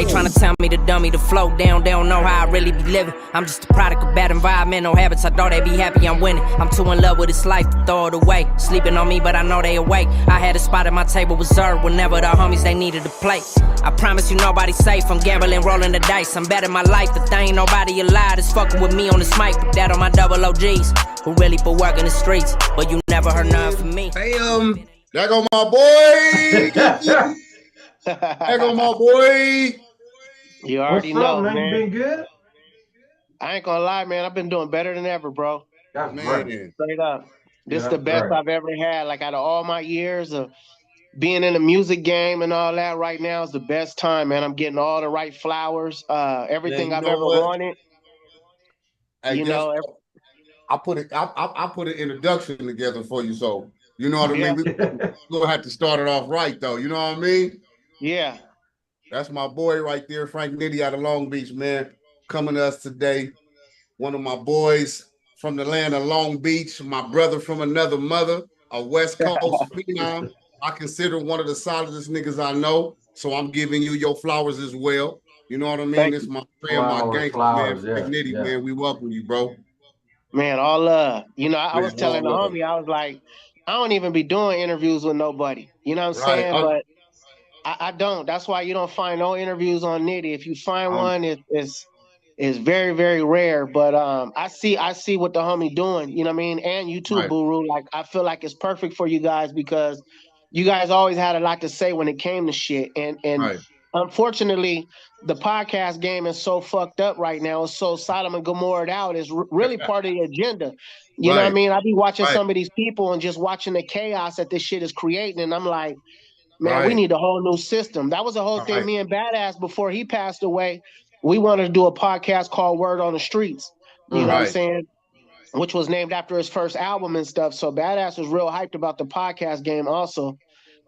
They tryna tell me to dummy, the flow down, they don't know how I really be living. I'm just a product of bad environmental habits, I thought they'd be happy I'm winning. I'm too in love with this life to throw it away. Sleeping on me, but I know they awake. I had a spot at my table reserved whenever the homies they needed to play. I promise you nobody's safe, I'm gambling, rolling the dice. I'm betting my life that there ain't nobody alive that's fucking with me on this mic. Put that on my double OGs, who really put work in the streets, but you never heard nothing from me. Damn, there go my boy. There go my boy. You already What's know, up, man. man. You been good? I ain't gonna lie, man. I've been doing better than ever, bro. That's Man. great. Straight up. This Yeah, is the best right. I've ever had. Like, out of all my years of being in the music game and all that, right now is the best time, man. I'm getting all the right flowers, everything Man, you I've know ever what? wanted. Hey, You guess know, what? I put an introduction together for you, so you know what I Yeah. mean. We're gonna have to start it off right, though. You know what I mean? yeah. That's my boy right there, Frank NITTY out of Long Beach, man. Coming to us today. One of my boys from the land of Long Beach, my brother from another mother, a West Coast phenom. I consider one of the solidest niggas I know, so I'm giving you your flowers as well. You know what I mean? Thank This you. is my friend, my gangster, man. Flowers, Frank yeah, NITTY, yeah. man. We welcome you, bro. Man, all love. You know, I was Man, telling the all love. homie, I was like, I don't even be doing interviews with nobody. You know what I'm Right. saying? But I don't. That's why you don't find no interviews on NITTY. If you find one, it's very, very rare. But I see what the homie doing, you know what I mean? And you too, Right. Buru. Like, I feel like it's perfect for you guys because you guys always had a lot to say when it came to shit. And Right. unfortunately, the podcast game is so fucked up right now. It's so Sodom and Gomorrah out. It's really part of the agenda. You know what I Right. mean? I be watching Right. some of these people and just watching the chaos that this shit is creating. And I'm like, man, we Right. need a whole new system. That was the whole thing. Right. Me and Badass, before he passed away, we wanted to do a podcast called Word on the Streets. You know what I'm Right. saying? Which was named after his first album and stuff. So Badass was real hyped about the podcast game also.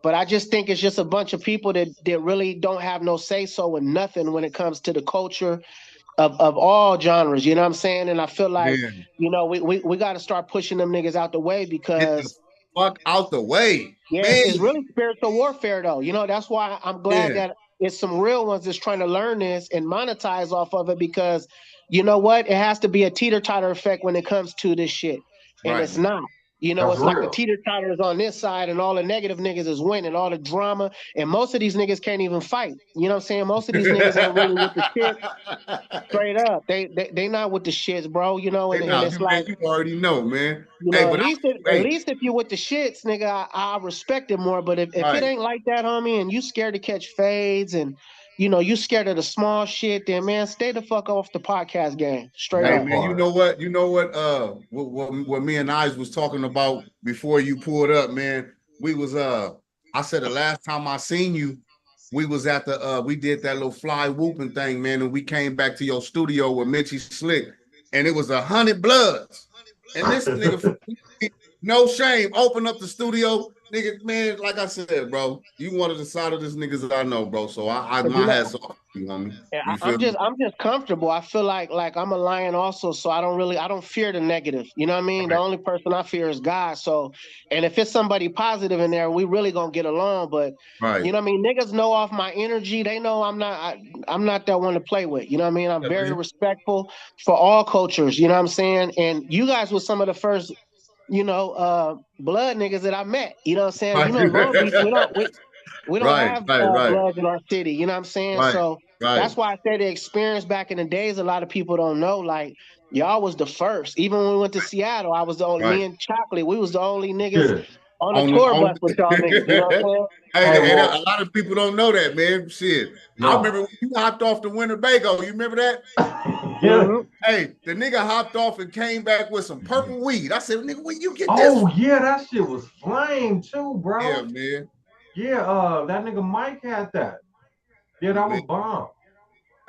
But I just think it's just a bunch of people that really don't have no say-so in nothing when it comes to the culture of all genres. You know what I'm saying? And I feel like, Man, you know, we got to start pushing them niggas out the way get the because fuck out the way. yeah, Man. it's really spiritual warfare, though. You know, that's why I'm glad Yeah. that it's some real ones that's trying to learn this and monetize off of it because, you know what? It has to be a teeter-totter effect when it comes to this shit. And Right. it's not. You know, That's it's like the real. teeter-totter is on this side and all the negative niggas is winning, all the drama. And most of these niggas can't even fight. You know what I'm saying? Most of these niggas ain't really with the shit. Straight up. They not with the shits, bro. You know, and it's like, you already know, man. you Hey, know, but at least if you with the shits, nigga, I respect it more. But if right. it ain't like that, homie, and you scared to catch fades and you know you scared of the small shit, then man, stay the fuck off the podcast game. Straight Hey up. man, you know what? What me and Eyz was talking about before you pulled up, man. We was I said the last time I seen you, we was at the we did that little fly whooping thing, man, and we came back to your studio with Mitchy Slick, and it was 100 bloods. And this nigga, no shame, open up the studio, nigga, man. Like I said, bro, you one of the solidest niggas I know, bro. So my hats off to you, homie. You feel me? I'm just comfortable. I feel like I'm a lion also, so I don't fear the negative. You know what I mean? The Right. only person I fear is God. So, and if it's somebody positive in there, we really gonna get along. But Right. you know what I mean? Niggas know off my energy. They know I'm not that one to play with. You know what I mean? I'm very respectful for all cultures. You know what I'm saying? And you guys were some of the first, you know, blood niggas that I met. You know what I'm saying? Right. You know, Long Beach, we don't Right, have right. bloods in our city. You know what I'm saying? Right, So right. that's why I say the experience back in the days, a lot of people don't know. Like, y'all was the first. Even when we went to Seattle, I was the only, me and Chocolate, we was the only niggas on the tour bus with y'all niggas. You know what I'm saying? Hey, a lot of people don't know that, man. Shit. No. I remember when you hopped off the Winnebago. You remember that? Yeah. Hey, the nigga hopped off and came back with some purple weed. I said, nigga, where you get this? Oh yeah, that shit was flame too, bro. Yeah, man. Yeah, that nigga Mike had that. Yeah, that was bomb.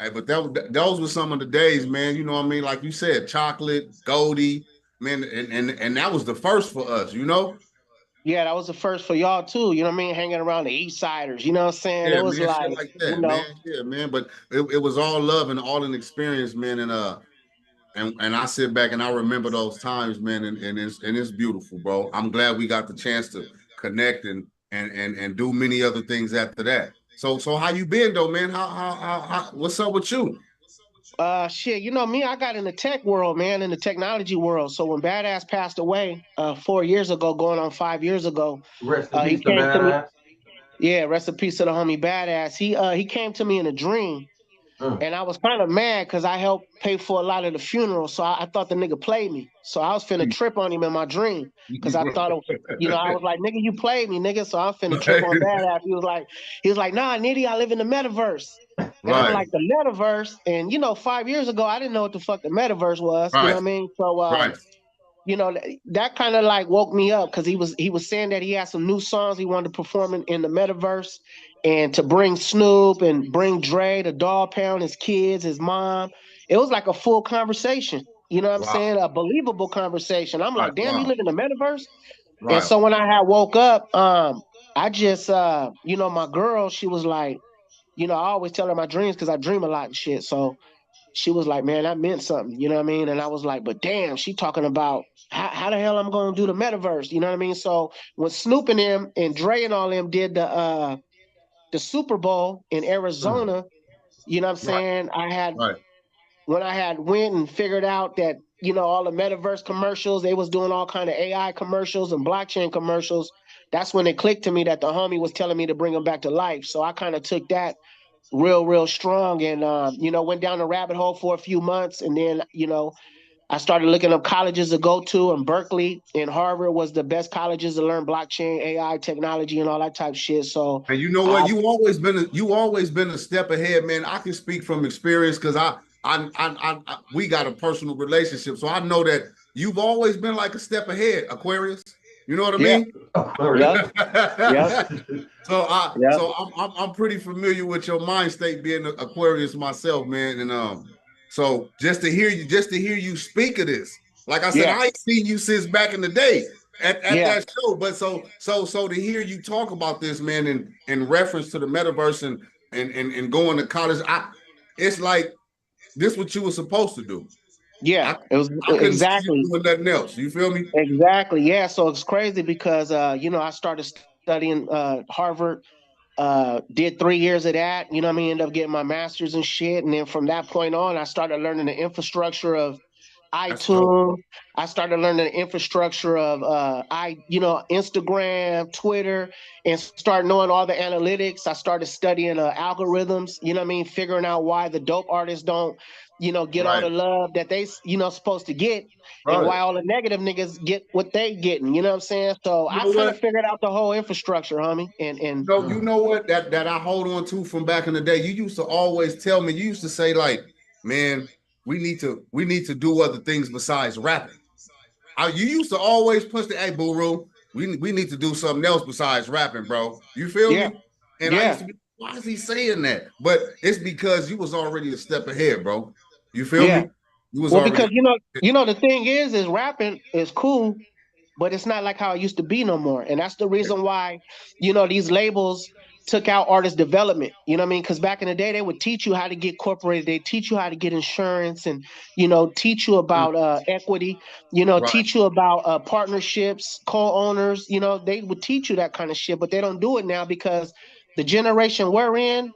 Hey, but those were some of the days, man. You know what I mean? Like you said, Chocolate, Goldie, man, and that was the first for us, you know? Yeah, that was the first for y'all too. You know what I mean? Hanging around the East Siders. You know what I'm saying? Yeah, It was man, like, shit like that, you know, man. Yeah, man. But it was all love and all an experience, man. And I sit back and I remember those times, man, and it's beautiful, bro. I'm glad we got the chance to connect and do many other things after that. So how you been though, man? How what's up with you? Shit, you know me, I got in the tech world, man, in the technology world. So when Badass passed away, 4 years ago, going on 5 years ago, Rest in he peace to came to me. badass. Yeah, rest in peace to the homie Badass. He came to me in a dream, Mm. and I was kind of mad because I helped pay for a lot of the funeral. So I thought the nigga played me. So I was finna trip on him in my dream because I thought, I was like, nigga, you played me, nigga. So I'm finna trip on Badass. He was like, nah, Nitty, I live in the metaverse. And I'm Right, like, the metaverse. And 5 years ago, I didn't know what the fuck the metaverse was. You know right, what I mean? So right. that kind of like woke me up because he was saying that he had some new songs he wanted to perform in the metaverse, and to bring Snoop and bring Dre, the Dog Pound, his kids, his mom. It was like a full conversation. You know what I'm Wow, saying? A believable conversation. I'm right, like, damn, you wow, live in the metaverse? And right. so when I had woke up, I just my girl, she was like, I always tell her my dreams because I dream a lot and shit. So she was like, man, that meant something. You know what I mean? And I was like, but damn, she talking about how the hell I'm going to do the metaverse. You know what I mean? So when Snoop and them and Dre and all them did the Super Bowl in Mm. Arizona, you know what I'm Right, saying? right. When I had went and figured out that, all the metaverse commercials, they was doing all kind of AI commercials and blockchain commercials. That's when it clicked to me that the homie was telling me to bring them back to life. So I kind of took that real strong, and went down the rabbit hole for a few months, and then I started looking up colleges to go to, and Berkeley and Harvard was the best colleges to learn blockchain, AI technology, and all that type of shit. So And you know I what? You always been a step ahead, man. I can speak from experience because we got a personal relationship, so I know that you've always been like a step ahead, Aquarius. You know what I yeah, mean? yep, yep, yep, I'm pretty familiar with your mind state being an Aquarius myself, man. And so just to hear you speak of this, like I said, yeah, I ain't seen you since back in the day at yeah, that show. But so to hear you talk about this, man, in reference to the metaverse and going to college, it's like this what you were supposed to do. yeah. I It was I couldn't see you exactly. doing nothing else. You feel me? Exactly. Yeah. So it's crazy because I started studying Harvard, did 3 years of that, you know what I mean, ended up getting my master's and shit. And then from that point on, I started learning the infrastructure of That's dope. iTunes. I started learning the infrastructure of Instagram, Twitter, and start knowing all the analytics. I started studying algorithms, you know what I mean, figuring out why the dope artists don't, get all Right, the love that they, supposed to get, and right. why all the negative niggas get what they getting, you know what I'm saying? So You I know kind of what? figured out the whole infrastructure, homie. And You know what that I hold on to from back in the day. You used to always tell me. You used to say like, "Man, we need to do other things besides rapping." You used to always push the, "Hey, Buru, we need to do something else besides rapping, bro." You feel yeah, me? And I used yeah, to be, why is he saying that? But it's because you was already a step ahead, bro. You feel yeah. me? You was Well, already. because the thing is rapping is cool, but it's not like how it used to be no more. And that's the reason why, these labels took out artist development. You know what I mean? Because back in the day, they would teach you how to get corporated. They teach you how to get insurance, and teach you about equity. Right. Teach you about partnerships, co-owners. They would teach you that kind of shit, but they don't do it now because the generation we're in,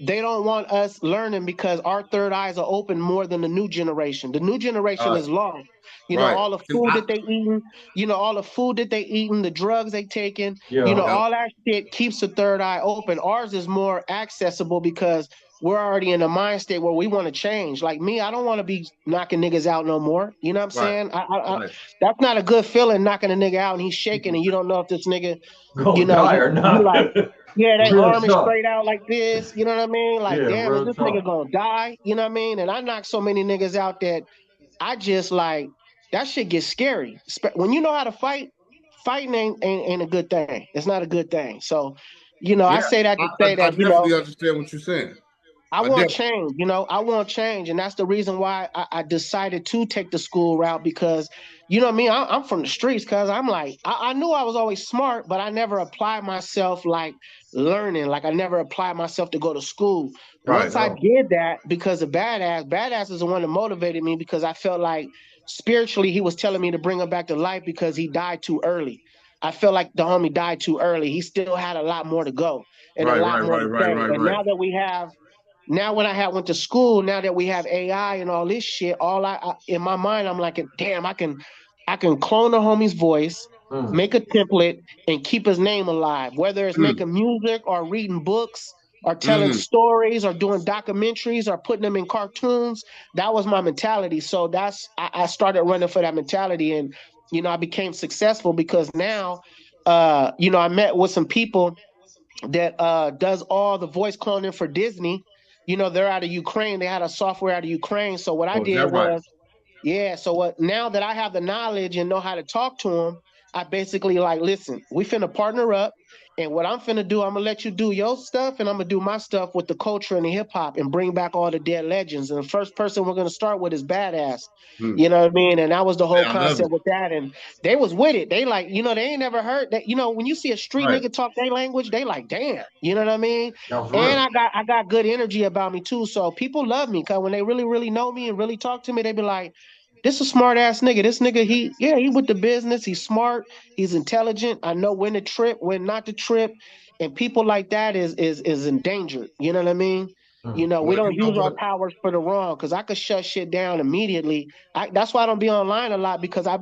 they don't want us learning because our third eyes are open more than the new generation. The new generation Uh, is lost. right. All the And food that they eating, the drugs they taking, Yeah. yeah, all that shit keeps the third eye open. Ours is more accessible because we're already in a mind state where we want to change. Like me, I don't want to be knocking niggas out no more. You know what I'm right, saying? right. That's not a good feeling, knocking a nigga out and he's shaking and you don't know if this nigga, Go die or you not. like, yeah, they Real arm is talk. straight out like this. You know what I mean? Like, Yeah, damn, is real this nigga talk. gonna die? You know what I mean? And I knock so many niggas out that I just like that shit gets scary. When you know how to fight, fighting ain't a good thing. It's not a good thing. So, Yeah, I say that I, to say I that, definitely understand what you're saying. I I want definitely. change, I want change. And that's the reason why I decided to take the school route because, you know what I mean? I'm from the streets because I'm like, I knew I was always smart, but I never applied myself like learning. Like I never applied myself to go to school. Right. Once I did that because of Badass is the one that motivated me because I felt like spiritually he was telling me to bring him back to life because he died too early. I feel like the homie died too early. He still had a lot more to go and a Right, lot right, more right, to right, say. right, And right. now that we have, now when I went to school, now that we have AI and all this shit, I in my mind, I'm like, damn, I can clone the homie's voice, make a template, and keep his name alive. Whether it's Mm, making music or reading books or telling mm. stories or doing documentaries or putting them in cartoons, that was my mentality. So I started running for that mentality, and I became successful because now, I met with some people that does all the voice cloning for Disney. They're out of Ukraine. They had a software out of Ukraine. So what I Oh, is did that right? was, yeah. So what? Now that I have the knowledge and know how to talk to them, I basically like, listen, we finna partner up, and what I'm finna do, I'm gonna let you do your stuff, and I'm gonna do my stuff with the culture and the hip hop, and bring back all the dead legends. And the first person we're gonna start with is Badass. Mm. You know what I mean? And that was the whole Yeah, I love concept it. with that. And they was with it. They like, they ain't never heard that. When you see a street Right. nigga talk their language, they like, damn. You know what I mean? That's And real. I got good energy about me too. So people love me because when they really, really know me and really talk to me, they be like, this a smart ass nigga. This nigga, he with the business. He's smart. He's intelligent. I know when to trip, when not to trip. And people like that is endangered. You know what I mean? We Well, don't you know use our what? powers for the wrong because I could shut shit down immediately. That's why I don't be online a lot because I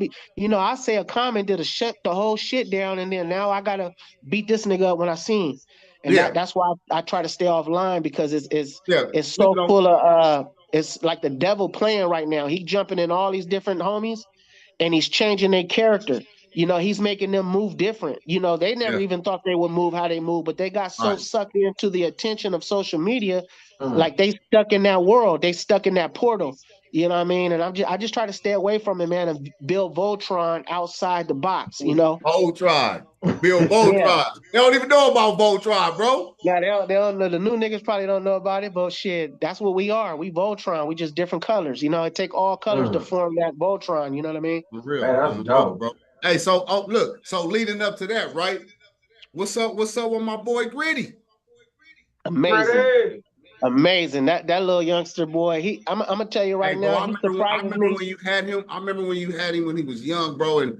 say a comment that'll shut the whole shit down, and then now I gotta beat this nigga up when I see him. And Yeah, that's why I try to stay offline because yeah. it's so Speaking on, full of it's like the devil playing right now. He jumping in all these different homies and he's changing their character. He's making them move different. They never yeah, even thought they would move how they move, but they got so right. sucked into the attention of social media, Mm. like they stuck in that world. They stuck in that portal. You know what I mean? And I just try to stay away from it, man, and build Voltron outside the box. Voltron. Bill Yeah. Voltron. They don't even know about Voltron, bro. Now they don't know, the new niggas probably don't know about it, but shit, that's what we are. We Voltron. We just different colors. It take all colors to Mm. form that Voltron. You know what I mean? For Hey, real, that's for real, dope. bro. Hey, so look, so leading up to that, right? What's up? What's up with my boy Gritty? Amazing, Ready? amazing. That little youngster boy. I'm gonna tell you Hey, right bro, now. He I surprises remember me. when you had him. I remember when you had him when he was young, bro. And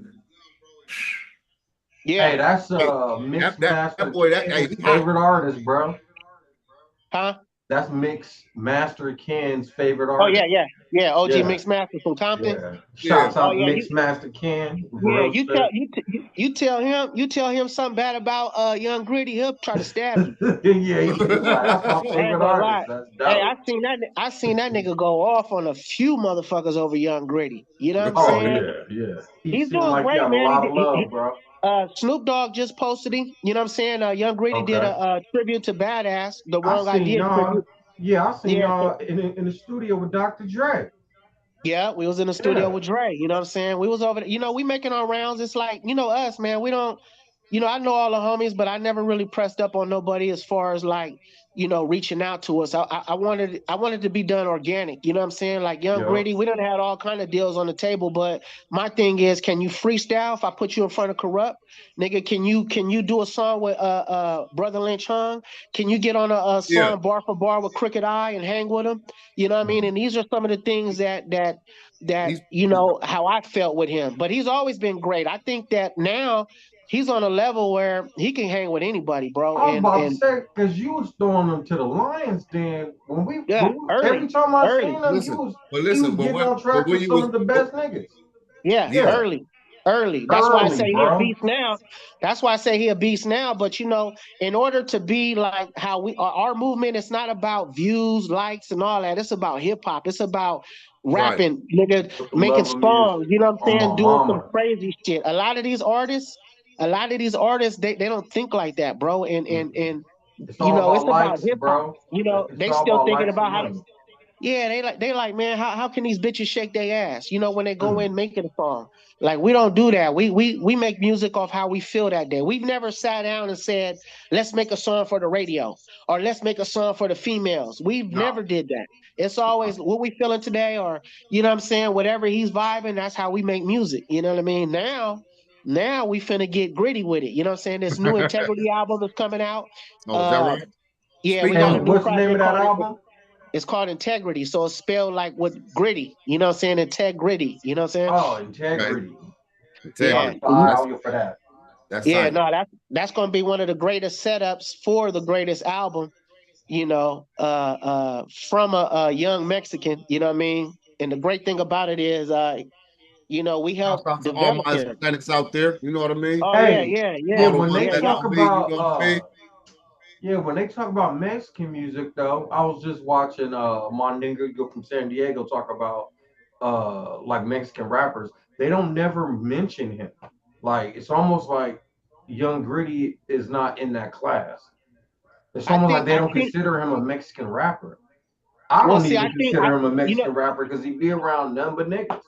Hey, Yeah. that's hey, Mix that Master boy, hey, Ken's he hot. favorite artist, bro. Huh? That's Mix Master Ken's favorite Oh yeah, artist. yeah, yeah. OG Yeah, Mixed Master from Compton. yeah. Yeah, Shouts Oh out to yeah, Mix Master Ken. yeah. Real shit. You tell him something bad about Young Gritty. He'll try to stab you. Yeah, he be like, that's my I ain't favorite gonna artist. lie. That's Hey, dope. I seen that nigga go off on a few motherfuckers over Young Gritty. You know what I'm Oh saying? yeah, yeah. He He's seemed doing like he great, got a man. lot of love, bro. Snoop Dogg just posted him. You know what I'm saying? Young Gritty did Okay. a tribute to Badass, the I Wrong seen Idea y'all. tribute. Yeah, I seen Yeah, y'all in the studio with Dr. Dre. yeah, we was in the studio Yeah. with Dre. You know what I'm saying? We was over there. We making our rounds. It's like, us, man. We don't, I know all the homies, but I never really pressed up on nobody as far as like, reaching out to us. I wanted to be done organic. You know what I'm saying? Like Young Yo. Gritty, we done had all kind of deals on the table, but my thing is, can you freestyle if I put you in front of Corrupt? Nigga, can you do a song with Brother Lynch Hung? Can you get on a yeah. song bar for bar with Crooked Eye and hang with him? You know what I mean? Mm. And these are some of the things that He's how I felt with him. But he's always been great. I think that now he's on a level where he can hang with anybody, bro. I was about to And say, because you was throwing them to the Lions den. yeah, Every early, time I early. seen him, listen, he was but getting on but tracks when with you some was of the best niggas. Yeah, yeah, Yeah. early. That's why I Early, say he a bro. beast now. That's why I say he a beast now. But in order to be like how our movement, it's not about views, likes, and all that. It's about hip hop. It's about right, rapping, nigga, With the making love of songs. music. You know what I'm On saying? my Doing some mama. crazy shit. A lot of these artists, they don't think like that, bro. And and Mm-mm. and It's all it's about about likes, hip hop. bro. It's They all still about thinking likes and about how to. money. Yeah, they like, man, how can these bitches shake their ass? When they go Mm. in making a song. Like we don't do that. We make music off how we feel that day. We've never sat down and said, let's make a song for the radio or let's make a song for the females. We've No. never did that. It's No. always what we feeling today, or you know what I'm saying, whatever he's vibing, that's how we make music. You know what I mean? Now we finna get gritty with it. You know what I'm saying? This new Integrity album that's coming out. oh, is that Uh right? yeah, we Speak got a on it. new What's the name of project that called album? it's called Integrity. So it's spelled like with gritty. You know what I'm saying? Integrity. You know what I'm saying? Oh, Okay, Integrity. Yeah, I'm Yeah. integrity. sorry, That's I'll get for that. That's Yeah, tight. no, that's gonna be one of the greatest setups for the greatest album, from a young Mexican, you know what I mean? And the great thing about it is we Shout help out to all develop my him. Hispanics out there. You know what I mean? Oh yeah, Hey, yeah, yeah, yeah, All the when ones they yeah, that yeah. talk know me, you about know what I mean? yeah, when they talk about Mexican music though, I was just watching my nigga from San Diego talk about like Mexican rappers. They don't never mention him. Like it's almost like Young Gritty is not in that class. It's I almost like think they I don't think consider him a Mexican rapper. I well don't see, I even think I consider him a you know Mexican rapper because he be around none but niggas.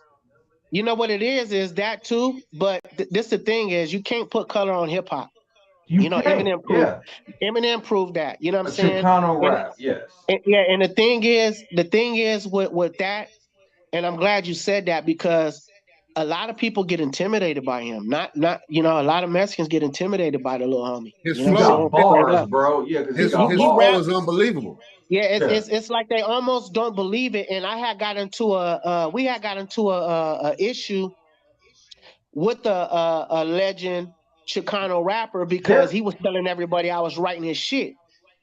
you know what it is that too, but this the thing is you can't put color on hip hop. You can't, yeah. Eminem proved that, you know what I'm A saying? Chicano And, rap, yes. yeah, and the thing is with that, and I'm glad you said that because a lot of people get intimidated by him. Not a lot of Mexicans get intimidated by the little homie. His You know what I'm He saying? got flow, Straight bars, up. bro. Yeah, because he his got his He flow rap. bars. is unbelievable. Yeah, it's, Yeah. it's it's like they almost don't believe it. And I had got into a issue with a legend Chicano rapper because Yeah. he was telling everybody I was writing his shit.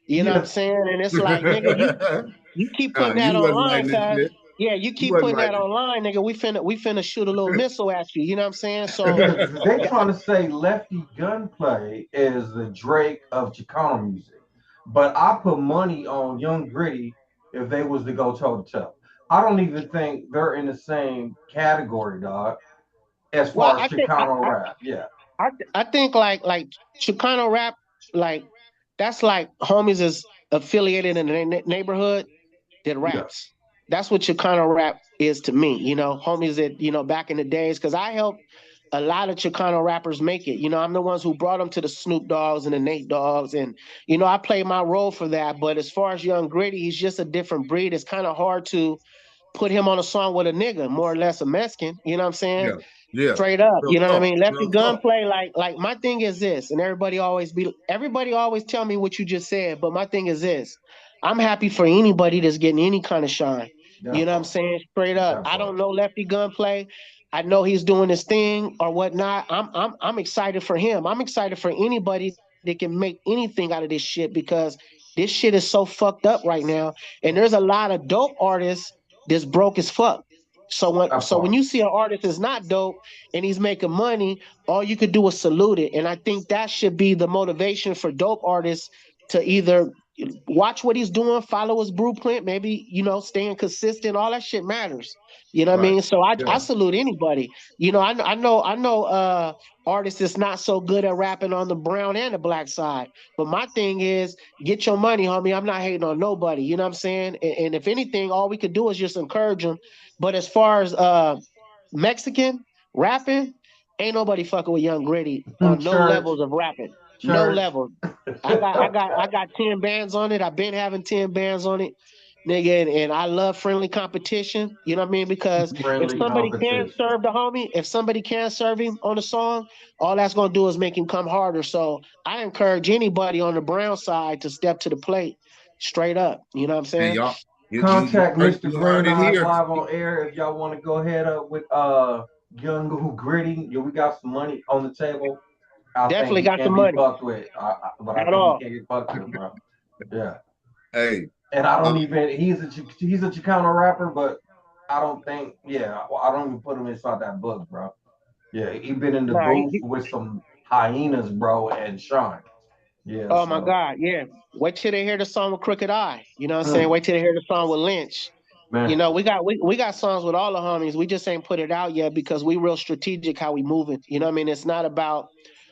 You know what I'm Yeah. saying? And it's like, nigga, you keep putting that You wasn't online, writing this cuz shit. yeah, you You keep wasn't putting that writing online, nigga. We finna shoot a little missile at you. You know what I'm saying? So Yeah, they trying to say Lefty Gunplay is the Drake of Chicano music. But I put money on Young Gritty if they was to go toe to toe. I don't even think they're in the same category, dog, as well, far as I think Chicano rap. Yeah. I think like Chicano rap, like that's like homies is affiliated in the neighborhood that Yeah. raps. That's what Chicano rap is to me. Homies that back in the days, because I helped a lot of Chicano rappers make it. I'm the ones who brought them to the Snoop Dogs and the Nate Dogs, and I played my role for that. But as far as Young Gritty, he's just a different breed. It's kind of hard to put him on a song with a nigga, more or less a Mexican. You know what I'm saying? yeah, yeah. Straight up, Real you know what I talk, mean? Lefty real talk. gunplay, like my thing is this, and everybody always tell me what you just said, but my thing is this. I'm happy for anybody that's getting any kind of shine. You That know what I'm part. saying? Straight up. That I part. don't know Lefty gunplay. I know he's doing his thing or whatnot. I'm excited for him. I'm excited for anybody that can make anything out of this shit because this shit is so fucked up right now. And there's a lot of dope artists that's broke as fuck. So when That so when part. you see an artist that's not dope and he's making money, all you could do is salute it. And I think that should be the motivation for dope artists to either watch what he's doing, follow his blueprint, maybe, staying consistent. All that shit matters. You know what I Right. mean? So I Yeah. salute anybody. I know artists that's not so good at rapping on the brown and the black side. But my thing is get your money, homie. I'm not hating on nobody. You know what I'm saying? And if anything, all we could do is just encourage them. But as far as Mexican rapping, ain't nobody fucking with Young Gritty on no Church. levels of rapping. No Church. levels. I got 10 bands on it. I've been having 10 bands on it. Nigga, and I love friendly competition. You know what I mean? Because if Friendly somebody can competition. serve the homie, if somebody can serve him on a song, all that's gonna do is make him come harder. So I encourage anybody on the brown side to step to the plate straight up. You know what I'm And saying? y'all, Contact Mr. you Green heard it Eyes here. live on air if y'all want to go ahead up with Young Gritty. Yeah, we got some money on the table. I think Definitely he got some can't be money. fucked with. But I At think he all. can't get fucked with, bro. Yeah. Hey, And I uh, don't even. He's a Chicano rapper, but I don't think. Yeah, I don't even put him inside that book, bro. Yeah, he been in the Nah, booth with some hyenas, bro, and Sean. Yeah, oh my so God, yeah. Wait till they hear the song with Crooked Eye. You know what I'm saying? mm, Wait till they hear the song with Lynch. man, We got songs with all the homies. We just ain't put it out yet because we real strategic how we moving. You know what I mean? It's not about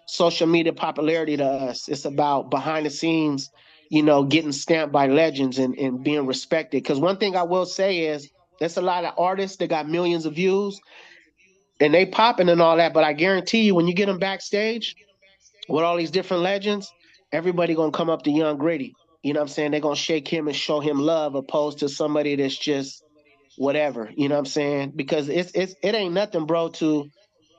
social media popularity to us. It's about behind the scenes, getting stamped by legends and being respected. Because one thing I will say is there's a lot of artists that got millions of views and they popping and all that. But I guarantee you, when you get them backstage with all these different legends, everybody gonna come up to Young Gritty. You know what I'm saying? They're gonna shake him and show him love opposed to somebody that's just whatever. You know what I'm saying? Because it ain't nothing, bro, to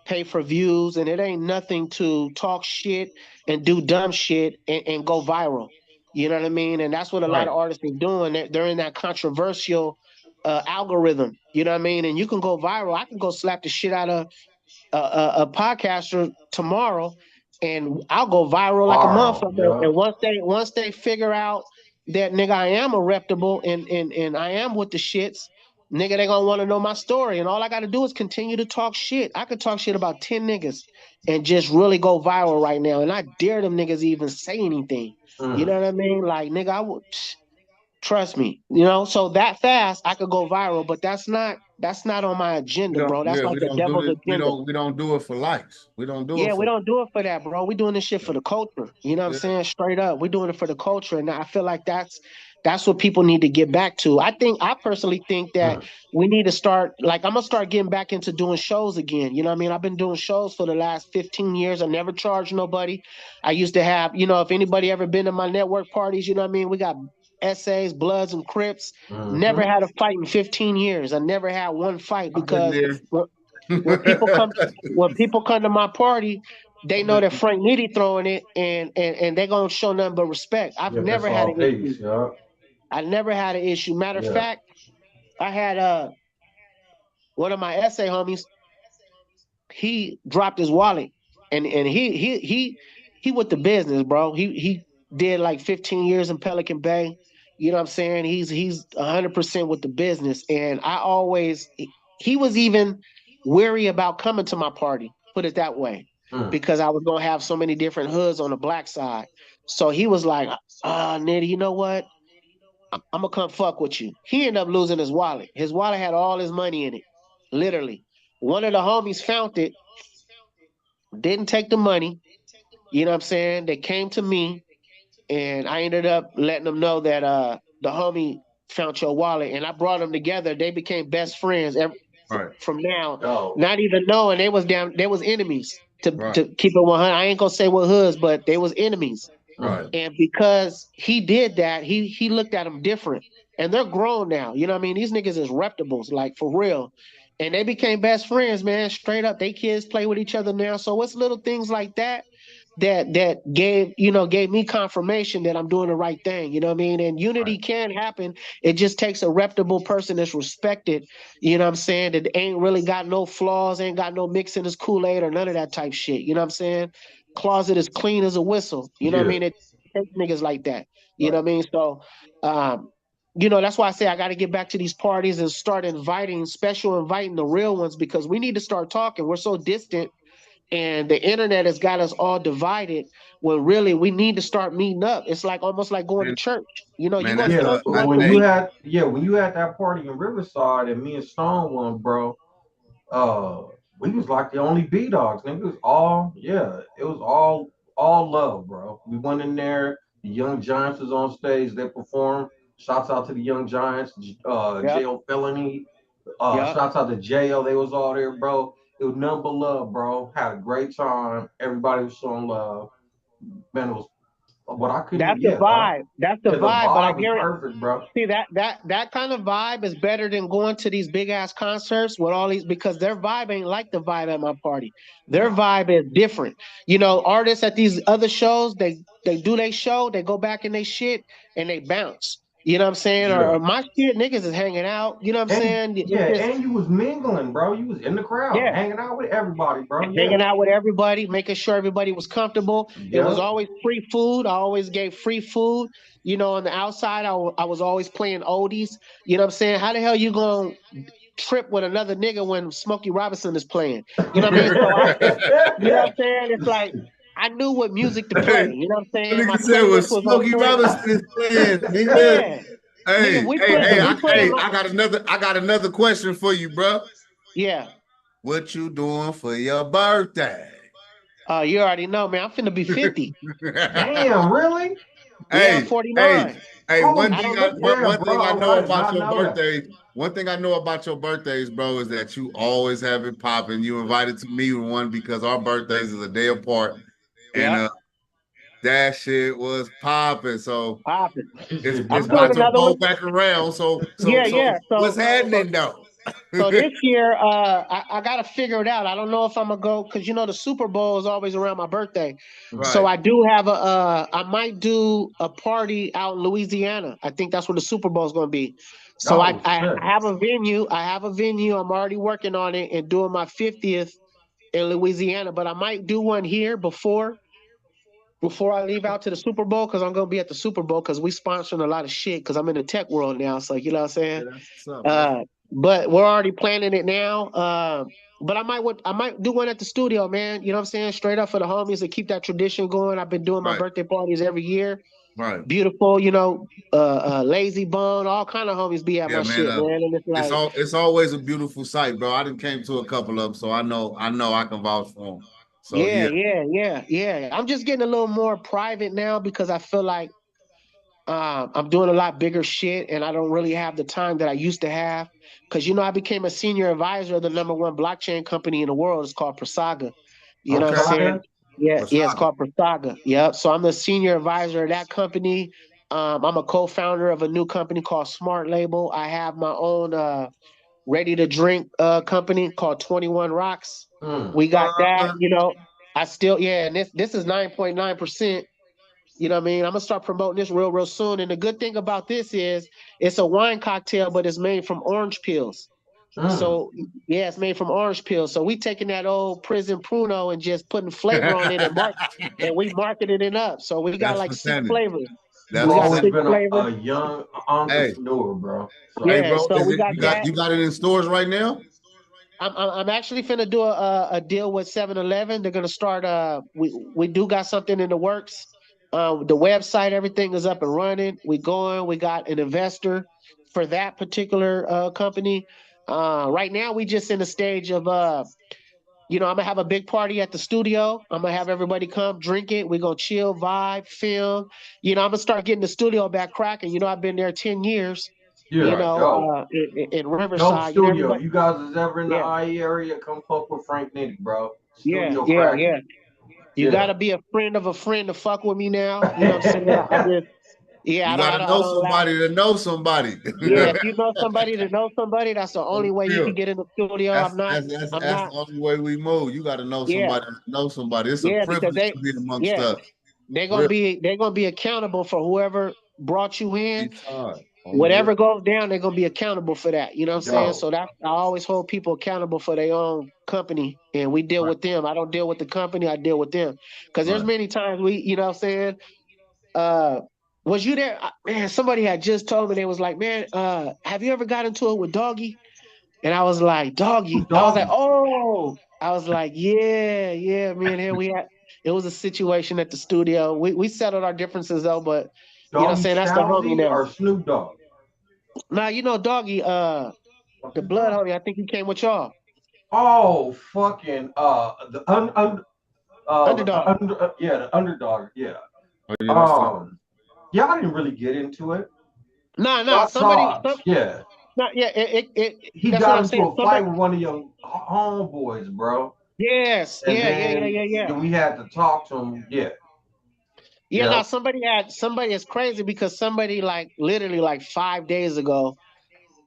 pay for views, and it ain't nothing to talk shit and do dumb shit and go viral. You know what I mean? And that's what a lot right, of artists are doing. They're in that controversial algorithm. You know what I mean? And you can go viral. I can go slap the shit out of a podcaster tomorrow, and I'll go viral like a motherfucker. Yeah. And once they figure out that nigga I am a reputable and I am with the shits, nigga, they gonna want to know my story. And all I gotta do is continue to talk shit. I could talk shit about 10 niggas and just really go viral right now. And I dare them niggas even say anything. You know what I mean? Like, nigga, I would trust me, you know. So that fast I could go viral, but that's not on my agenda, bro. That's like the devil's agenda. We don't do it for likes. We don't do it Yeah, we for don't do it for that, bro. We doing this shit for the culture. You know what I'm saying? Straight up. We're doing it for the culture. And I feel like that's what people need to get back to. I personally think that we need to start, like, I'm gonna start getting back into doing shows again. You know what I mean? I've been doing shows for the last 15 years. I never charged nobody. I used to have, you know, if anybody ever been to my network parties, you know what I mean? We got essays, Bloods, and Crips. Never had a fight in 15 years. I never had one fight because when people come to my party, they know that Frank Nitty throwing it, and they're gonna show nothing but respect. I've never had an issue. Yeah. I never had an issue. Matter of fact, I had one of my essay homies. He dropped his wallet, and he with the business, bro. He did like 15 years in Pelican Bay. You know what I'm saying? He's 100% with the business, and he was even weary about coming to my party. Put it that way, because I was gonna have so many different hoods on the black side. So he was like, Nitty, you know what? I'm gonna come fuck with you. He ended up losing his wallet. His wallet had all his money in it, literally. One of the homies found it, didn't take the money. You know what I'm saying? They came to me, and I ended up letting them know that the homie found your wallet, and I brought them together. They became best friends from now, not even knowing they was enemies. To keep it 100, I ain't gonna say what hoods, but they was enemies. And because he did that, he looked at them different, and they're grown now. You know what I mean? These niggas is reputables, like, for real. And they became best friends, man. Straight up, they kids play with each other now. So it's little things like that gave me confirmation that I'm doing the right thing. You know what I mean? And unity can happen. It just takes a reputable person that's respected. You know what I'm saying? That ain't really got no flaws, ain't got no mixing his Kool-Aid or none of that type shit. You know what I'm saying? Closet is clean as a whistle. You know what I mean? It takes niggas like that. You know what I mean? So, that's why I say I got to get back to these parties and start inviting the real ones, because we need to start talking. We're so distant, and the internet has got us all divided, when really we need to start meeting up. It's like almost like going to church. You know, you go to church when you had that party in Riverside and me and Stone won, bro, we was like the only B-Dogs, nigga. It was all love, bro. We went in there, the Young Giants was on stage, they performed. Shouts out to the Young Giants, Jail Felony. Shouts out to Jail, they was all there, bro. It was nothing but love, bro. Had a great time. Everybody was showing love. Man, it was what I couldn't. That's the vibe. That's the vibe. But I guarantee, perfect, bro. See, that kind of vibe is better than going to these big ass concerts with all these, because their vibe ain't like the vibe at my party. Their vibe is different. You know, artists at these other shows, they do their show, they go back in their shit, and they bounce. You know what I'm saying? Or my shit, niggas is hanging out. You know what I'm saying? And you was mingling, bro. You was in the crowd, hanging out with everybody, bro. Hanging out with everybody, making sure everybody was comfortable. It was always free food. I always gave free food. You know, on the outside, I was always playing oldies. You know what I'm saying? How the hell you gonna trip with another nigga when Smokey Robinson is playing? You know what I mean? You know what I'm saying? It's like, I knew what music to play. You know what I'm saying? My said was Smokey Robinson is playing. Nigga. I got another question for you, bro. Yeah. What you doing for your birthday? You already know, man. I'm finna be 50. Damn, really? Yeah, 49. One thing I know about your birthday. One thing I know about your birthdays, bro, is that you always have it popping. You invited to me one because our birthdays is a day apart. And that shit was popping. So it's about to go back around. So what's happening though? So this year, I got to figure it out. I don't know if I'm gonna go, because you know the Super Bowl is always around my birthday. Right. So I do have I might do a party out in Louisiana. I think that's where the Super Bowl is gonna be. So I have a venue. I'm already working on it and doing my 50th in Louisiana, but I might do one here before I leave out to the Super Bowl, because I'm gonna be at the Super Bowl because we sponsoring a lot of shit because I'm in the tech world now. So you know what I'm saying? Yeah, that's what's up, bro. But we're already planning it now. But I might do one at the studio, man. You know what I'm saying? Straight up for the homies to keep that tradition going. I've been doing my Right, birthday parties every year. right. Beautiful, Lazy Bone, all kind of homies be at Yeah, my man. shit, man. And it's like, It's always a beautiful sight, bro. I done came to a couple of them, so I know I can vouch for them. So yeah, yeah, yeah, yeah, yeah. I'm just getting a little more private now because I feel like I'm doing a lot bigger shit, and I don't really have the time that I used to have. Because I became a senior advisor of the #1 blockchain company in the world. It's called Prasaga. You know what I'm okay. saying? Okay. Yeah, yeah. It's Wasabi. called Prasaga. Yep. So I'm the senior advisor of that company. I'm a co-founder of a new company called Smart Label. I have my own ready to drink company called 21 Rocks. Mm. We got that. Uh, I still, yeah, and this is 9.9%. You know what I mean? I'm gonna start promoting this real soon. And the good thing about this is it's a wine cocktail, but it's made from orange peels. Mm. So yeah, it's made from orange peels. So we taking that old prison pruno and just putting flavor on it and we marketing it up. So we got that's like 6 percentage. flavors. You've That's We got always percentage. 6 been flavors. a young Hey, entrepreneur, bro. So hey, Yeah, bro, so is we it got that. you got it in stores right now? I'm actually finna do a deal with 7-Eleven. They're gonna start. We do got something in the works. The website, everything is up and running. We going. We got an investor for that particular company. Right now, we just in the stage of I'm gonna have a big party at the studio. I'm gonna have everybody come drink it. We're gonna chill, vibe, film. I'm gonna start getting the studio back cracking. I've been there 10 years. yeah, dope. In Dope Riverside. studio. Everybody. You guys is ever in the Yeah, IE area, come fuck with Frank Nitty, bro. yeah, Studio yeah, yeah. cracking. You Yeah. gotta be a friend of a friend to fuck with me now. You know what I'm saying? I just, yeah, You got to I know don't allow. somebody to know somebody. Yeah, Yeah. if you know somebody to know somebody, that's the For only way you can real. get in the studio. I'm That's not. the only way we move. You got to know Yeah, somebody to know somebody. It's a yeah, because privilege to be amongst yeah, us. they're gonna Real be, accountable for whoever brought you in. hard. On the real. Whatever goes down, they're gonna be accountable for that. You know what I'm saying? Dope. So that I always hold people accountable for their own company, and we deal Right, with them. I don't deal with the company. I deal with them because there's right. many times you know what I'm saying. Uh, was you there? Man, somebody had just told me, they was like, man, have you ever got into it with Doggy? And I was like, Who's Doggy. I was like, doggy? oh. I was like, yeah, yeah, man. Here we had. It was a situation at the studio. We settled our differences though, but what I'm Doggy saying, that's the homie Chowsy now. or Snoop Dogg? Now Doggy, Fuck the is blood dog? homie. I think he came with y'all. Oh, fucking Underdog. yeah, the underdog. Yeah. Oh, yeah, that's tough. Yeah, I didn't really get into it. Nah. I saw, yeah, Nah, yeah. he That's what got I'm into saying. a fight with one of your homeboys, bro. Yes, And yeah. then we had to talk to him. Yeah, Yeah, yeah, now somebody is crazy because somebody like literally like 5 days ago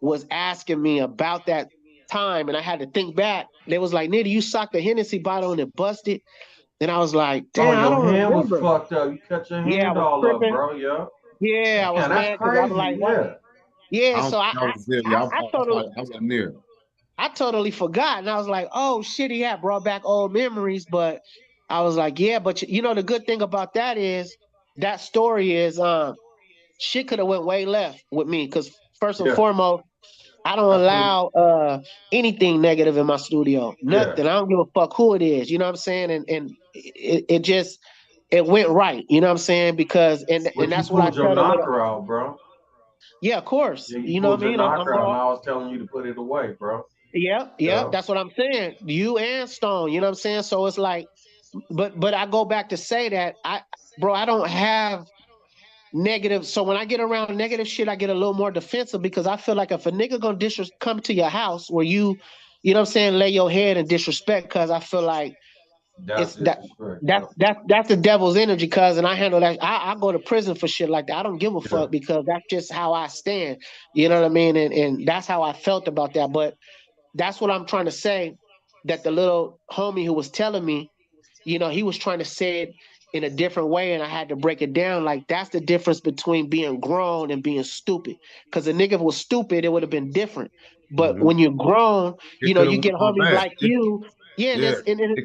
was asking me about that time, and I had to think back. They was like, Nitty, you socked the Hennessy bottle and it busted. And I was like, oh, damn, I your don't hand was remember. fucked up. You cut your Yeah, I hand was all up, tripping. bro. Yeah. Yeah, I was Man, that's mad because I was crazy. like, what? Yeah. Yeah, I don't so think I was there. Yeah, I was near. I totally forgot. And I was like, oh shit, he had brought back old memories. But I was like, yeah, but the good thing about that is that story is shit could have went way left with me. Cause first and Yeah. foremost, I don't That's what. allow anything negative in my studio. Yeah. Nothing. I don't give a fuck who it is. You know what I'm saying? And it just it went right. You know what I'm saying? Because and But you that's what I pulled your tell the little. knocker out, bro. Yeah, of course. Yeah, you You know what pulled I your mean? I'm knocker out, and going. I was telling you to put it away, bro. Yep, yep. Yeah. That's what I'm saying. You and Stone. You know what I'm saying? So it's like, but I go back to say that bro, I don't have negative. So when I get around negative shit, I get a little more defensive because I feel like if a nigga gonna come to your house where you know what I'm saying, lay your head in disrespect, because I feel like That's it's that disrespect. that Yeah. that's the devil's energy, cuz, and I handle that. I go to prison for shit like that. I don't give a Yeah. fuck because that's just how I stand. You know what I mean? And that's how I felt about that. But that's what I'm trying to say. That the little homie who was telling me, he was trying to say it in a different way, and I had to break it down. Like, that's the difference between being grown and being stupid. Because a nigga was stupid, it would have been different. But Mhm. when you're grown, It could have you went get all homies bad. like you. Yeah, and Yeah.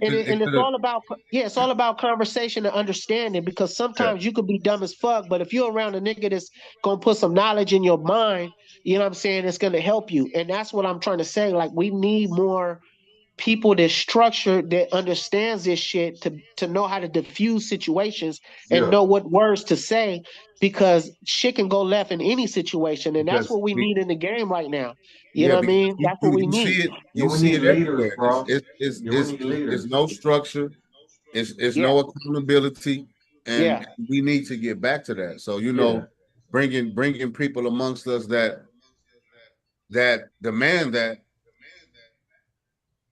it's all about it's all about conversation and understanding because Yeah. sometimes you could be dumb as fuck, but if you're around a nigga that's gonna put some knowledge in your mind, you know what I'm saying, it's gonna help you. And that's what I'm trying to say. Like we need more people that's structured that understands this shit to know how to diffuse situations and Yeah. know what words to say because shit can go left in any situation. And that's Because what we need in the game right now. You know yeah, what I because mean? That's what we you see need. it, Yeah, you we see need it leaders, everywhere. bro. Yeah, we need It's leaders. no structure, it's Yeah, no accountability, yeah, and we need to get back to that. So Yeah. bringing people amongst us that demand that.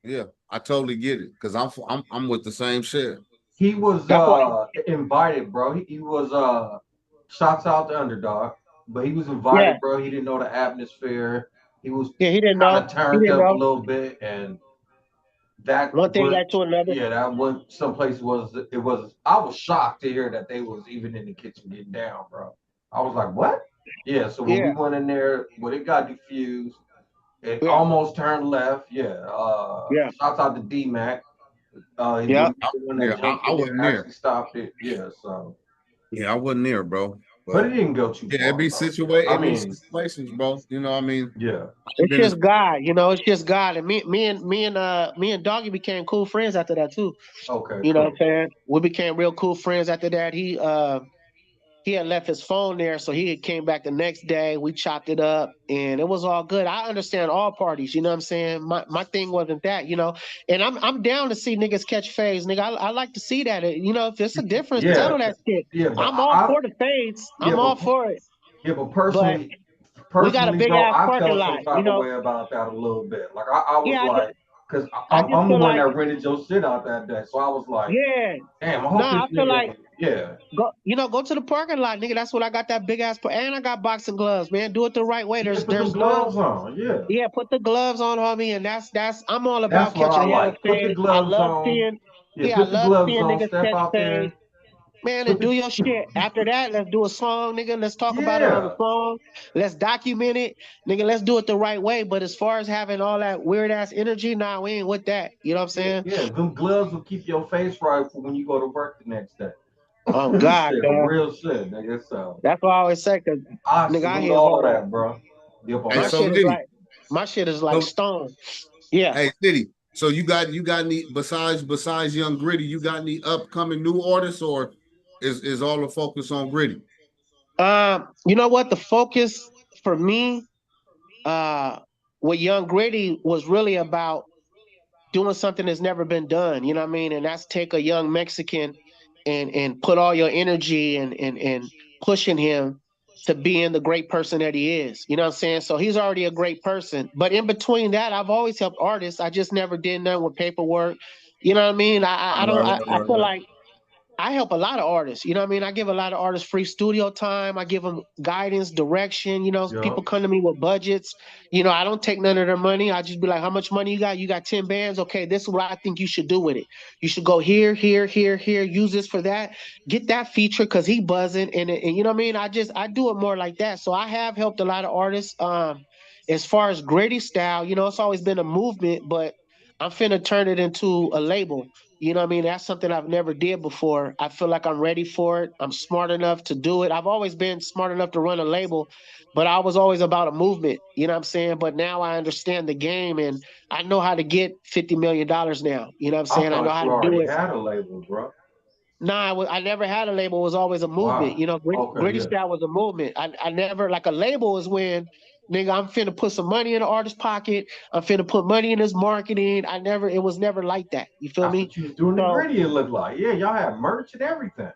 Yeah, I totally get it because I'm with the same shit. He was that's why. invited, bro. He was shots out the underdog, but he was Yeah, invited, bro. He didn't know the atmosphere. He was yeah. He didn't kind know. of He turned didn't up a know. little bit, and that One thing went, led to another. yeah, that went someplace I was shocked to hear that they was even in the kitchen getting down, bro. I was like, what? Yeah, so when we Yeah, went in there, when it got diffused, it yeah, almost turned left. Yeah. yeah, Shouts out to D Mac. He yeah. was the one Yeah, that jumped I in there wasn't and there. actually stopped it. Yeah, so Yeah, I wasn't there, bro. but it But didn't go too yeah, far, bro. I it be mean, situations, bro. You know, what I mean, yeah. I've It's been in, just God, you know. It's just God, and me and Doggy became cool friends after that too. Okay, You know what I'm cool. saying? We became real cool friends after that. He had left his phone there, so he came back the next day. We chopped it up, and it was all good. I understand all parties. You know what I'm saying? My thing wasn't that, you know. And I'm down to see niggas catch phase, nigga. I like to see that. You know, if there's a difference, Yeah, settle that shit. yeah, but I'm all for the phase. yeah, I'm all for it. yeah, but But we got a personally big though, ass I parking felt lot, some you type of know. way about that a little bit. Like I was Yeah, like, because I just I'm the feel one like, that rented your shit out that day, so I was like, yeah. damn, I No, hope this I feel like nigga, yeah, go to the parking lot, nigga. That's what I got that big ass and I got boxing gloves, man. Do it the right way. yeah, put them There's no gloves on, yeah. Yeah, put the gloves on, homie, and that's I'm all That's about what I catching hell like. Put the fade. I gloves love on. seeing Yeah, I put the love gloves seeing on. niggas Step catch out fade. there. Man, Put and the do your shit. After that, let's do a song, nigga. Let's talk about it on the yeah, song. Let's document it. Nigga, let's do it the right way. But as far as having all that weird ass energy, nah, we ain't with that. You know what I'm yeah, saying? yeah. Them gloves will keep your face right for when you go to work the next day. Oh God, Shit, man. real shit, nigga. So That's what I always say, cause I nigga, I salute hear all hard. that, bro. Yep, on hey, My that so shit shit. is Nitty, like so stone. Yeah. hey, Nitty, so you got any besides Young Gritty, you got any upcoming new artists, or is all the focus on Gritty? You know what? The focus for me, uh, with Young Gritty was really about doing something that's never been done. You know what I mean? And that's take a young Mexican and put all your energy and pushing him to being the great person that he is. You know what I'm saying? So he's already a great person. But in between that, I've always helped artists. I just never did nothing with paperwork. You know what I mean? I don't I feel like I help a lot of artists. You know what I mean? I give a lot of artists free studio time. I give them guidance, direction. You know, people Yup. come to me with budgets. You know, I don't take none of their money. I just be like, how much money you got? You got 10 bands? Okay, this is what I think you should do with it. You should go here, here, here, here, use this for that. Get that feature because he buzzing. And you know what I mean? I do it more like that. So I have helped a lot of artists. As far as Grady style, you know, it's always been a movement, but I'm finna turn it into a label. You know what I mean? That's something I've never did before. I feel like I'm ready for it. I'm smart enough to do it. I've always been smart enough to run a label, but I was always about a movement. You know what I'm saying? But now I understand the game and I know how to get $50 million now. You know what I'm I saying? I know thought how you to do already it. had a label, bro. Nah, I never had a label. It was always a movement. Wow. You know, Okay, Gritty yeah. Style was a movement. I never, like a label is when, nigga, I'm finna put some money in the artist's pocket. I'm finna put money in his marketing. It was never like that. You feel That's me? what you was doing the So gritty, it looked like. Yeah, y'all had merch and everything.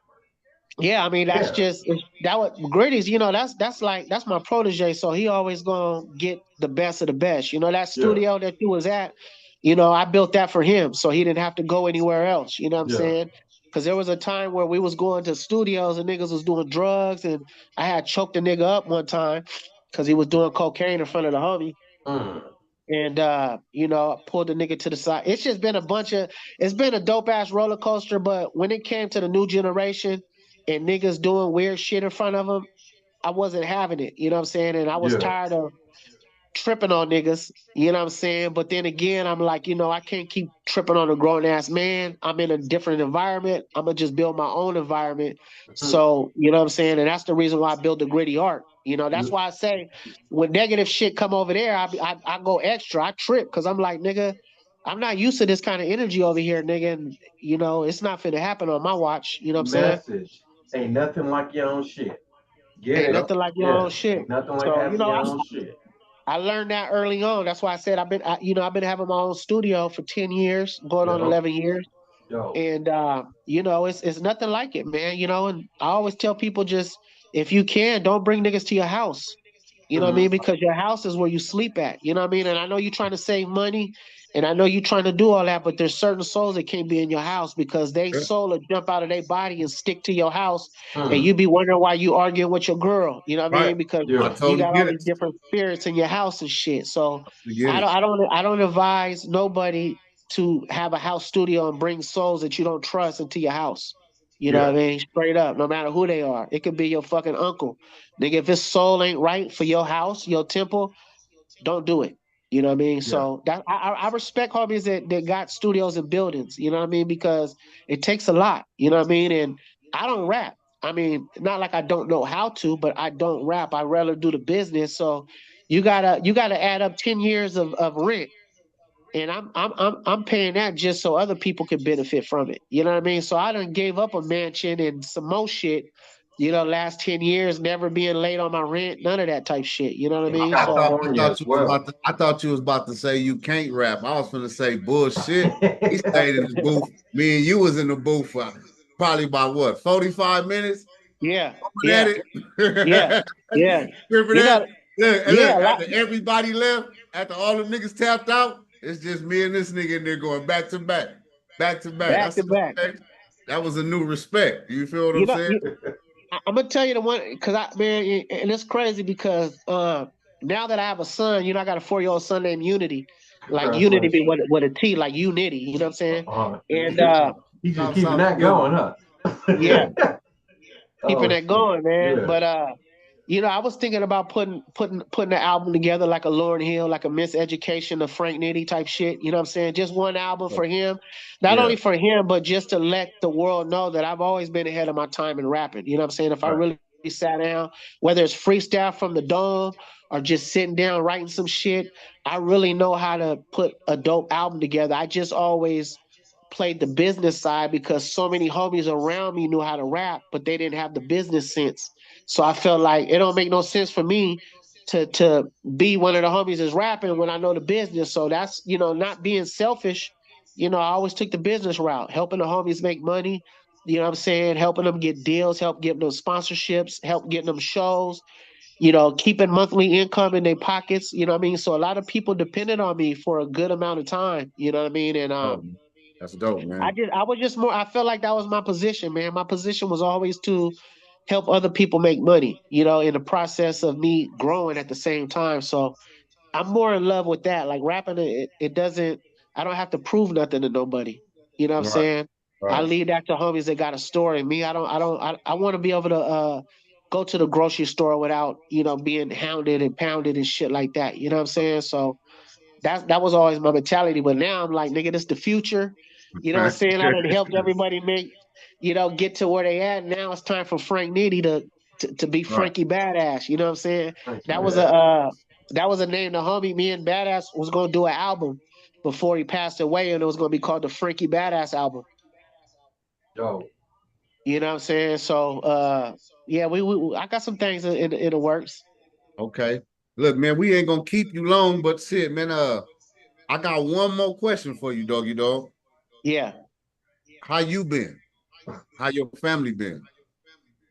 yeah, I mean that's Yeah, just that what Gritty's, you know, that's my protege, so he always gonna get the best of the best. You know, that yeah, studio that you was at, you know, I built that for him, so he didn't have to go anywhere else. You know what I'm yeah. saying? Because there was a time where we was going to studios and niggas was doing drugs, and I had choked a nigga up one time because he was doing cocaine in front of the homie. Mm. And you know, I pulled the nigga to the side. It's just been it's been a dope ass roller coaster. But when it came to the new generation and niggas doing weird shit in front of them, I wasn't having it. You know what I'm saying? And I was Yeah. tired of tripping on niggas, you know what I'm saying? But then again, I'm like, I can't keep tripping on a grown ass man. I'm in a different environment. I'm gonna just build my own environment. So, you know what I'm saying? And that's the reason why I built the gritty art. That's why I say when negative shit come over there, I go extra. I trip because I'm like, nigga, I'm not used to this kind of energy over here, nigga. And, it's not finna happen on my watch. You know what I'm saying? Message. Ain't nothing like your own shit. Get Ain't it? nothing like your Yeah. own shit. Ain't nothing like So, having your own shit. I learned that early on. That's why I said I've been having my own studio for 10 years, going on Yo, 11 years. yo, And it's nothing like it, man. And I always tell people, just if you can, don't bring niggas to your house. You know what I mean? Because your house is where you sleep at. You know what I mean? And I know you're trying to save money and I know you're trying to do all that, but there's certain souls that can't be in your house because they soul will jump out of their body and stick to your house. And you be wondering why you arguing with your girl. You know what I Right. mean? Because I yeah, you totally got all get these it. different spirits in your house and shit. So I get it. I don't advise nobody to have a house studio and bring souls that you don't trust into your house. You know yeah, what I mean? Straight up, no matter who they are. It could be your fucking uncle. Nigga, if his soul ain't right for your house, your temple, don't do it. You know what I mean? yeah. So that I respect homies that got studios and buildings, you know what I mean? Because it takes a lot, you know what I mean? And I don't rap. I mean, not like I don't know how to, but I don't rap. I rather do the business. So you gotta add up 10 years of rent. And I'm paying that just so other people can benefit from it. You know what I mean? So I done gave up a mansion and some more shit, last 10 years, never being late on my rent, none of that type shit. You know what I In mean? So California as well. I thought you was about to say you can't rap. I was gonna say bullshit. He stayed in the booth. Me and you was in the booth for probably about what 45 minutes. yeah, At yeah, it. yeah, yeah. Remember You know, that? Look, and yeah, look, a lot after everybody left, after all the niggas tapped out, it's just me and this nigga in there going back to back, back to back. I back to said, back. okay, that was a new respect. You feel what You I'm know, saying? I'm gonna tell you the one because and it's crazy because now that I have a son, I got a 4-year-old son named Unity, like Unity be Congratulations. with a T, like Unity. You know what I'm saying? And He's just keeping Sounds that good. going, huh? yeah, keeping Oh that shit. going, man. Yeah. But I was thinking about putting the album together like a Lauryn Hill, like a Miseducation of Frank Nitty type shit. You know what I'm saying? Just one album for him, not Yeah, only for him, but just to let the world know that I've always been ahead of my time in rapping. You know what I'm saying? If I Right. really sat down, whether it's freestyle from the dome or just sitting down writing some shit, I really know how to put a dope album together. I just always played the business side because so many homies around me knew how to rap, but they didn't have the business sense. So I felt like it don't make no sense for me to be one of the homies that's rapping when I know the business. So that's not being selfish. I always took the business route, helping the homies make money. You know what I'm saying? Helping them get deals, help getting them sponsorships, help getting them shows. Keeping monthly income in their pockets. You know what I mean? So a lot of people depended on me for a good amount of time. You know what I mean? And dope. That's dope, man. I was just more. I felt like that was my position, man. My position was always to help other people make money. In the process of me growing at the same time. So I'm more in love with that. Like rapping, it doesn't. I don't have to prove nothing to nobody. You know what I'm Right, saying? I right. leave that to homies that got a story. Me, I don't. I don't. I want to be able to go to the grocery store without being hounded and pounded and shit like that. You know what I'm saying? So that was always my mentality. But now I'm like, nigga, this the future. You know what I'm saying? I done helped everybody get to where they at. Now it's time for Frank Nitty to be Right. Frankie Badass. You know what I'm saying? Thank you, That was man. a name the homie me and Badass was gonna do an album before he passed away, and it was gonna be called the Frankie Badass album. Yo. You know what I'm saying? So yeah, we I got some things in the works. Okay. Look, man, we ain't gonna keep you long, but shit, man. I got one more question for you, doggy dog. Yeah. How you been? How your family been?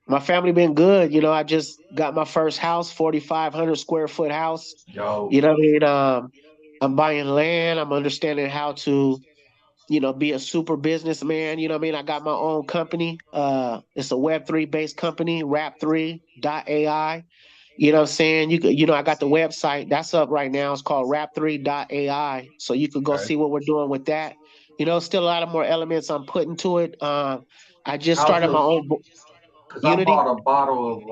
My family been good. I just got my first house, 4,500 square foot house. Yo. You know what I mean? I'm buying land. I'm understanding how to, be a super businessman. You know what I mean? I got my own company. It's a Web3 based company, rap3.ai. You know what I'm saying? I got the website that's up right now. It's called rap3.ai. So you could go Okay. see what we're doing with that. Still a lot of more elements I'm putting to it. I just How's started my your? own Because I Unity. bought a bottle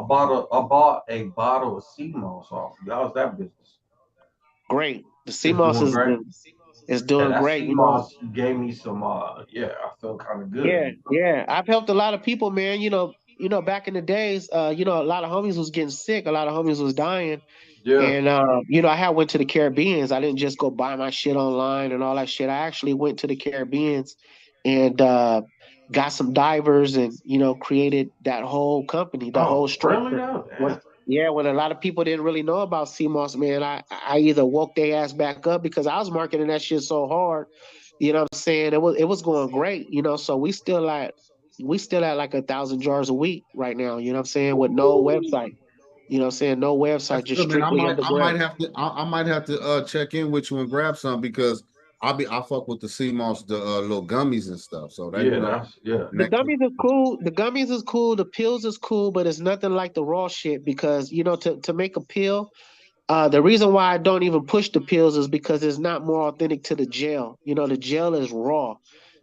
I bought a bottle of sea moss off you. How's that business? Great. The It's CMOS doing great. is Yeah, doing that great. sea You know, moss gave me some. Yeah, I feel kind of yeah, good. yeah. I've helped a lot of people, man. Back in the days, a lot of homies was getting sick, a lot of homies was dying. Yeah. And I had went to the Caribbeans. I didn't just go buy my shit online and all that shit. I actually went to the Caribbeans and got some divers and created that whole company, the whole Oh, really? structure. Oh, When yeah. when a lot of people didn't really know about CMOS, man, I either woke their ass back up because I was marketing that shit so hard. You know what I'm saying? It was going great. So we still at like 1,000 jars a week right now. You know what I'm saying? With no website. You know what I'm saying? No website, That's just good, man. strictly underground. I might have to check in with you and grab some because I fuck with the sea moss, the little gummies and stuff. So that Yeah, that's yeah. The next. gummies is cool. The gummies is cool. The pills is cool, but it's nothing like the raw shit because to make a pill, the reason why I don't even push the pills is because it's not more authentic to the gel. The gel is raw,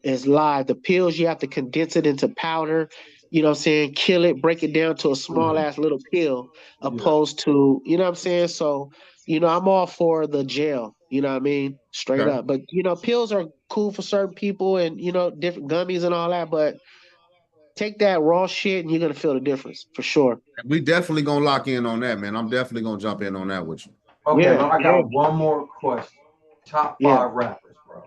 it's live. The pills you have to condense it into powder. You know what I'm saying? Kill it, break it down to a small Mhm. ass little pill, Yeah. opposed to what I'm saying. So I'm all for the gel. You know what I mean? Straight Okay. up. But pills are cool for certain people, and different gummies and all that. But take that raw shit, and you're gonna feel the difference for sure. We definitely gonna lock in on that, man. I'm definitely gonna jump in on that with you. Okay, Yeah, man. I yeah, got one more question. Top yeah. five rappers, bro.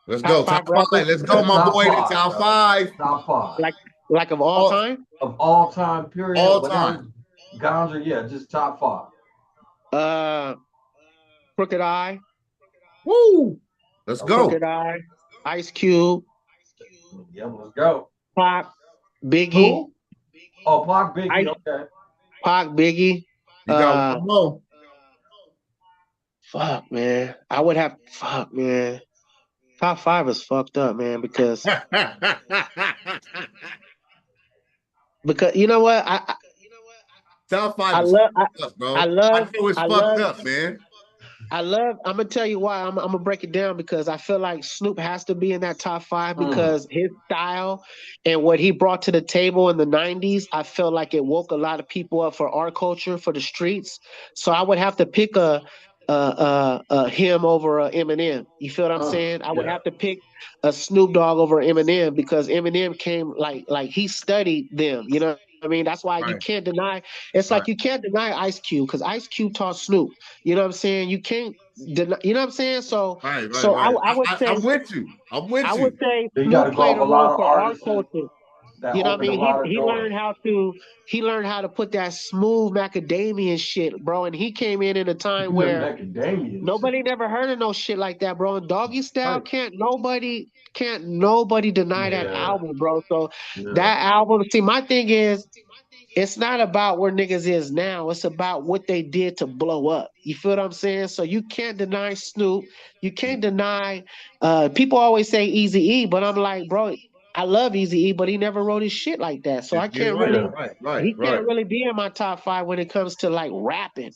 Let's Top go. Top five rappers. five. Let's go, Yeah, my top boy. To five, top bro. five. Top five Like of all All, time. of all time. Period. all Whatever. time. Ganja. Yeah, just top five. Uh, Crooked Eye, Woo! Let's Okay. go. Crooked Eye, Ice Cube, Yeah, let's go. Pac, Biggie, Who? Oh, Pac Biggie. Ice Okay. Pac, Biggie. You got Uh, one more. fuck, man. I would have fuck, man. Top five is fucked up, man, because you know what? Top I five is love fucked up, I bro. I love know it's I fucked love up, man. I'm gonna tell you why. I'm gonna break it down because I feel like Snoop has to be in that top five Mm. because his style and what he brought to the table in the '90s. I felt like it woke a lot of people up for our culture, for the streets. So I would have to pick a him over a Eminem. You feel what I'm saying? I would Yeah. have to pick a Snoop Dogg over Eminem because Eminem came like he studied them. You know what I mean? That's why you Right, can't deny. It's right, like you can't deny Ice Cube because Ice Cube taught Snoop. You know what I'm saying? You can't deny, you know what I'm saying? So right, so I, right. I would I'm say with you. I'm I with would you. say Then you got Snoop to go played off a a lot role of for our artists culture. that You know what I opened a mean? lot of He doors. learned how to put that smooth macadamia shit, bro. And he came in a time The where macadamia shit. nobody never heard of no shit like that, bro. And Doggy Style Right. can't nobody deny that Yeah. album, bro. So Yeah. that album, see, my thing is it's not about where niggas is now. It's about what they did to blow up. You feel what I'm saying? So you can't deny Snoop. You can't deny. People always say Easy E, but I'm like, bro, I love Easy E, but he never wrote his shit like that. So I You're can't right, really. Yeah. right, He right, can't really be in my top five when it comes to like rapping. And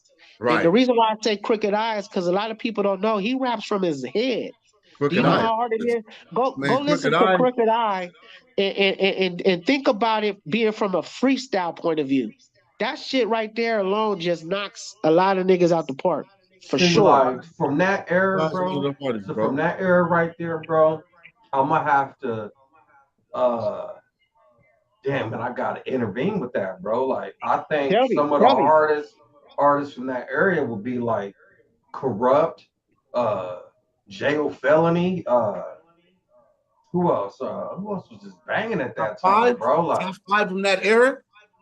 the right. reason why I say Crooked Eyes, because a lot of people don't know he raps from his head. Do you Crooked know eye. how hard it is? Go Man, listen crooked to eye. Crooked Eye and think about it being from a freestyle point of view. That shit right there alone just knocks a lot of niggas out the park. For See, sure. like from that era, Guys, bro. the artist, So from bro. that era right there, bro, I'm gonna have to. uh Damn, man, I gotta intervene with that, bro. Like, I think Tell me, some of the tell me. artists from that area would be like Corrupt, uh, Jail Felony. Who else was just banging at Top that time, five. bro? Like Top five from that era.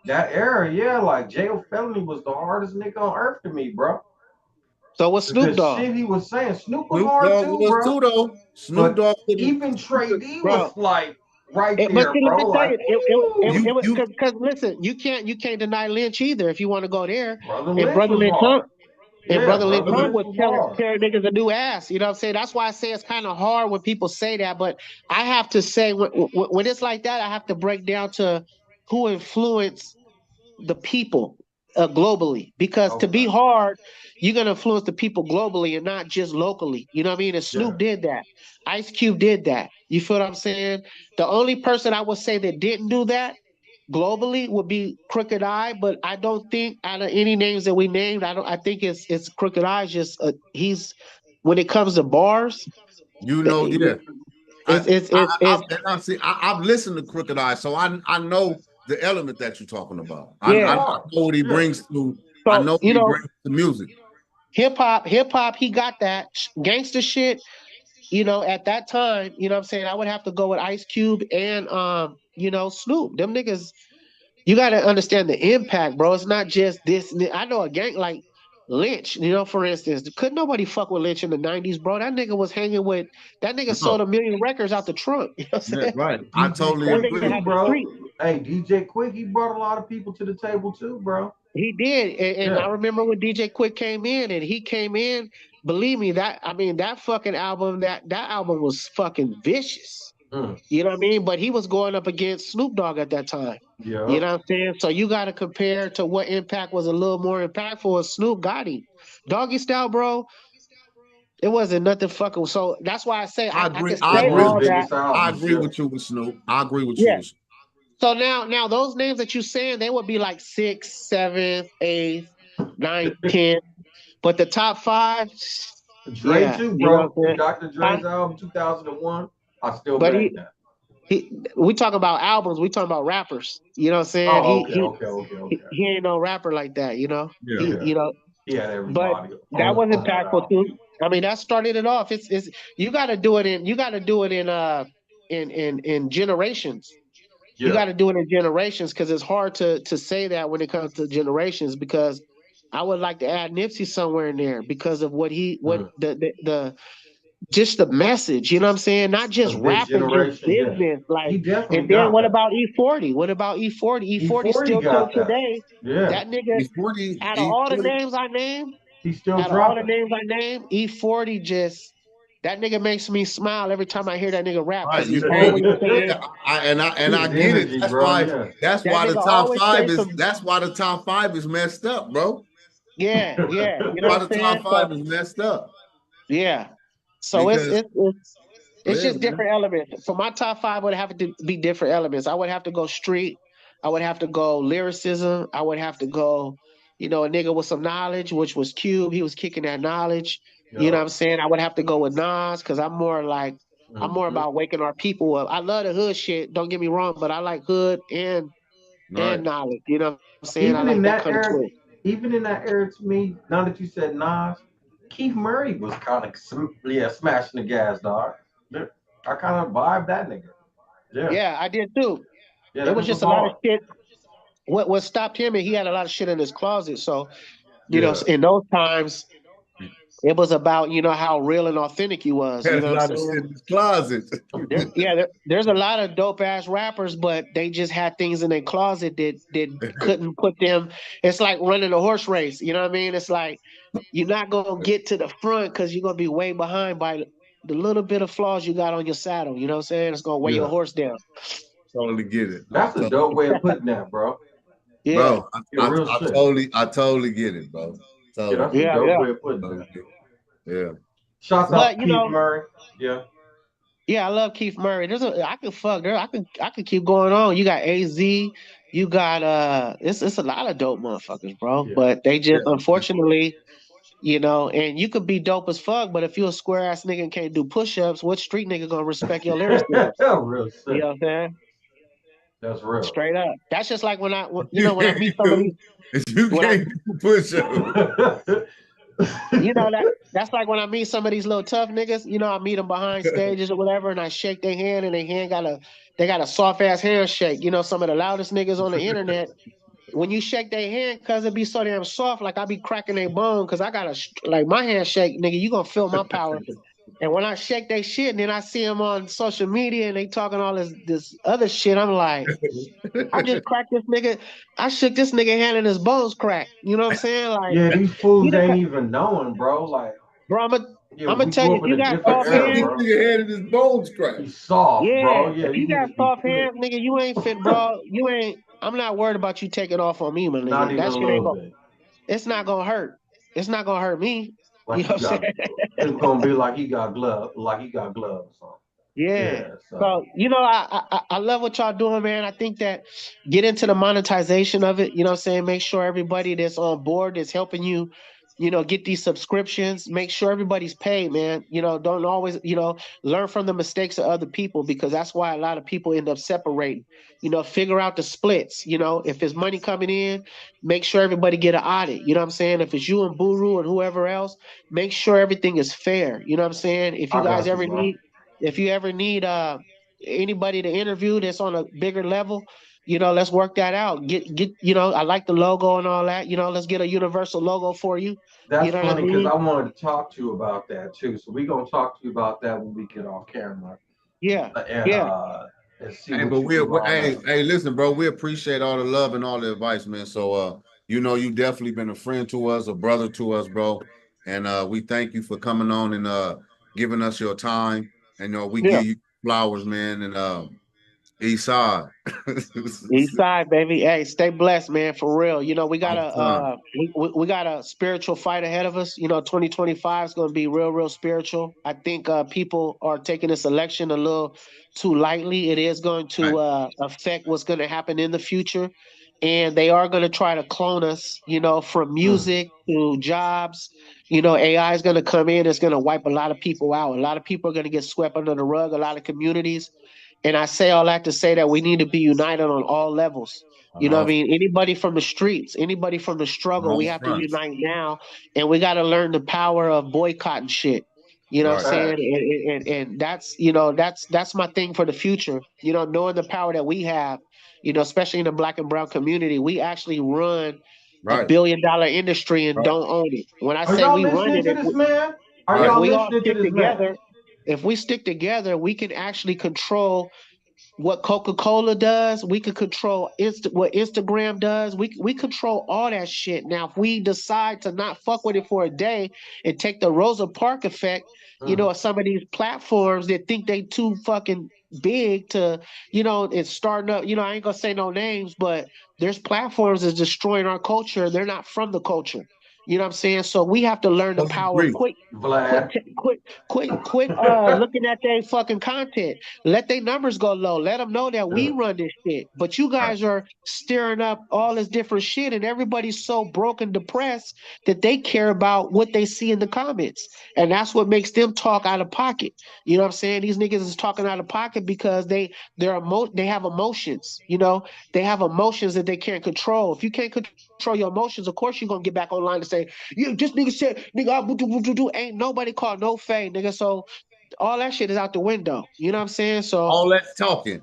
that era, yeah. Like Jail Felony was the hardest nigga on earth to me, bro. So what's Snoop The Dogg? shit he was saying, Snoop was Snoop hard Dogg too, was bro. too, though. Snoop But Dogg couldn't. even Trey D Bro, was like right but there, see, let bro. me tell Like, you, it ooh, You, was you. because listen, you can't deny Lynch either if you want to go there. Brother And Lynch brother was Lynch hard. And Yeah, Brother Lynch Brother Hung Lynch was was telling hard. niggas a new ass. You know what I'm saying? That's why I say it's kind of hard when people say that. But I have to say, when it's like that, I have to break down to who influenced the people globally. Because to Okay. be hard, you're going to influence the people globally and not just locally. You know what I mean? And Yeah. Snoop did that. Ice Cube did that. You feel what I'm saying? The only person I would say that didn't do that globally would be Crooked Eye, but I don't think out of any names that we named, I think it's Crooked Eye. Just he's when it comes to bars, You know, yeah. it's I've listened to Crooked Eye, so I know the element that you're talking about. I yeah. know what he brings to. I So know what he brings to music. hip hop, he got that gangster shit. At that time, what I'm saying, I would have to go with Ice Cube and Snoop. Them niggas, you got to understand the impact, bro. It's not just this. I know a gang like Lynch, for instance. Couldn't nobody fuck with Lynch in the 90s, bro. That nigga was hanging with, that nigga sold 1 million records out the trunk. You know what I'm saying? Right. I totally That agree. nigga had the bro. street. Hey, DJ Quick, he brought a lot of people to the table too, bro. He did. And I remember when DJ Quick came in, and he came in, believe me, that fucking album, that album was fucking vicious. You know what I mean? But he was going up against Snoop Dogg at that time. Yeah. You know what I'm saying? So you got to compare to what impact was a little more impactful. Snoop got him. Doggy Style, bro, it wasn't nothing fucking. So that's why I say I agree. can I say agree. all that. I agree with you with Snoop. I agree with you. Yeah. So now those names that you're saying, they would be like 6th, 7th, 8th, 9th, 10th. But the top 5, Dre too, bro. You know Dr. Dre's album 2001. I still but back that. We talk about albums, we talk about rappers. You know what I'm saying? Okay. He ain't no rapper like that, Yeah. He had everybody. But that was impactful too. I mean, that started it off. It's you got to do it in generations. You got to do it in generations, because it's hard to say that when it comes to generations, because I would like to add Nipsey somewhere in there because of the just the message, you know what I'm saying? Not just rapping, just business. Like, and then what about E40? What about E40? E40 still till today. That nigga, E40, out of all the names I named, he's still out of all the names I named, E40 just, that nigga makes me smile every time I hear that nigga rap. Right, He's always saying, I get it. That's why the top 5 is that's why the top 5 is messed up, bro. Yeah. You know why what the I'm top 5 is messed up. Yeah. So Because, it's just different elements. So my top 5 would have to be different elements. I would have to go street. I would have to go lyricism. I would have to go, a nigga with some knowledge, which was Cube. He was kicking that knowledge. You know what I'm saying? I would have to go with Nas, because I'm more about waking our people up. I love the hood shit. Don't get me wrong, but I like hood and knowledge. You know what I'm saying? Even I like in that that kind of era, twist. even in that era, to me, now that you said Nas, Keith Murray was kind of smashing the gas, dog. I kind of vibe that nigga. Yeah, I did too. Yeah, it was just a lot of shit. What stopped him, and he had a lot of shit in his closet. So, in those times, it was about, how real and authentic he was. Had a lot of shit in his closet. There's a lot of dope ass rappers, but they just had things in their closet that couldn't put them. It's like running a horse race. You know what I mean? It's like you're not gonna get to the front because you're gonna be way behind by the little bit of flaws you got on your saddle. You know what I'm saying? It's gonna weigh your horse down. Totally get it. That's a dope way of putting that, bro. Yeah. Bro, I totally get it, bro. Totally. That's a dope way of putting that. Yeah. Shouts out to Keith Murray. Yeah. Yeah, I love Keith Murray. I could keep going on. You got AZ, you got it's a lot of dope motherfuckers, bro. Yeah. But they just unfortunately, and you could be dope as fuck, but if you're a square ass nigga and can't do push-ups, what street nigga gonna respect your lyricism? Real sick. You know what I'm saying? That's real. Straight up. That's just like when I meet somebody. You can't do push-ups. That's like when I meet some of these little tough niggas, I meet them behind stages or whatever, and I shake their hand, and their hand got a soft ass handshake. Some of the loudest niggas on the internet, when you shake their hand, cause it be so damn soft, like I be cracking their bone, cause I got my handshake, nigga, you gonna feel my power. And when I shake their shit, and then I see them on social media and they talking all this other shit, I'm like, I just cracked this nigga. I shook this nigga hand and his bones cracked. You know what I'm saying? Like, yeah, these fools ain't even knowing, bro. Like, bro, I'm gonna tell you, if you got soft hands, nigga hand and his bones cracked. He's soft, bro. Yeah, if you got soft hands, nigga, you ain't fit, bro. You ain't. I'm not worried about you taking off on me, my nigga. Not even that a shit little bit. It's not gonna hurt. It's not gonna hurt me. Like, you know what I'm saying? It's gonna be like he got gloves. Like he got gloves on. Yeah. So So, I love what y'all doing, man. I think that get into the monetization of it, you know what I'm saying? Make sure everybody that's on board that's helping you, get these subscriptions, make sure everybody's paid, man. Don't always, learn from the mistakes of other people because that's why a lot of people end up separating. Figure out the splits. If there's money coming in, make sure everybody get an audit. You know what I'm saying? If it's you and Buru and whoever else, make sure everything is fair. You know what I'm saying? If you I guys got you, ever bro. need anybody to interview that's on a bigger level, let's work that out. Get I like the logo and all that. Let's get a universal logo for you. You That's know what I funny because mean? I wanted to talk to you about that too. So we're gonna talk to you about that when we get off camera Yeah. and Yeah. uh and see Hey, what but you do on hey, that. hey, listen, bro. We appreciate all the love and all the advice, man. So, you definitely been a friend to us, a brother to us, bro. And we thank you for coming on and giving us your time. And we Yeah. give you flowers, man. And East Side, East side, baby. Hey, stay blessed, man. For real. We got all a the time. we got a spiritual fight ahead of us. 2025 is going to be real, real spiritual. I think people are taking this election a little too lightly. It is going to Right, affect what's going to happen in the future, and they are going to try to clone us. From Mm. music to jobs. AI is going to come in. It's going to wipe a lot of people out. A lot of people are going to get swept under the rug. A lot of communities. And I say all that to say that we need to be united on all levels. On You know what I all mean? Anybody from the streets, anybody from the on struggle, we all have to fronts. unite now. And we got to learn the power of boycotting shit. You know what I'm Right, saying? facts. And that's, that's my thing for the future. Knowing the power that we have, especially in the black and brown community, we actually run a right, $1 billion industry and right, don't own it. When I Are say y'all we run listening it, to this man? Are if right. y'all we all listening to stick this man? together, we can actually control what Coca-Cola does. We could control what Instagram does. We control all that shit. Now, if we decide to not fuck with it for a day and take the Rosa Parks effect, Mm. of some of these platforms that think they too fucking big to, it's starting up, I ain't gonna say no names, but there's platforms that's destroying our culture. They're not from the culture. You know what I'm saying? So we have to learn the Totally power of agree. quit, Vlad. quit looking at their fucking content. Let their numbers go low. Let them know that we Yeah. run this shit. But you Right. guys are stirring up all this different shit, and everybody's so broken, depressed that they care about what they see in the comments, and that's what makes them talk out of pocket. You know what I'm saying? These niggas is talking out of pocket because they have emotions. They have emotions that they can't control. If you can't control your emotions, of course you're gonna get back online and say, "You this nigga said, nigga, ain't nobody called no fade, nigga." So all that shit is out the window. You know what I'm saying? So All that talking.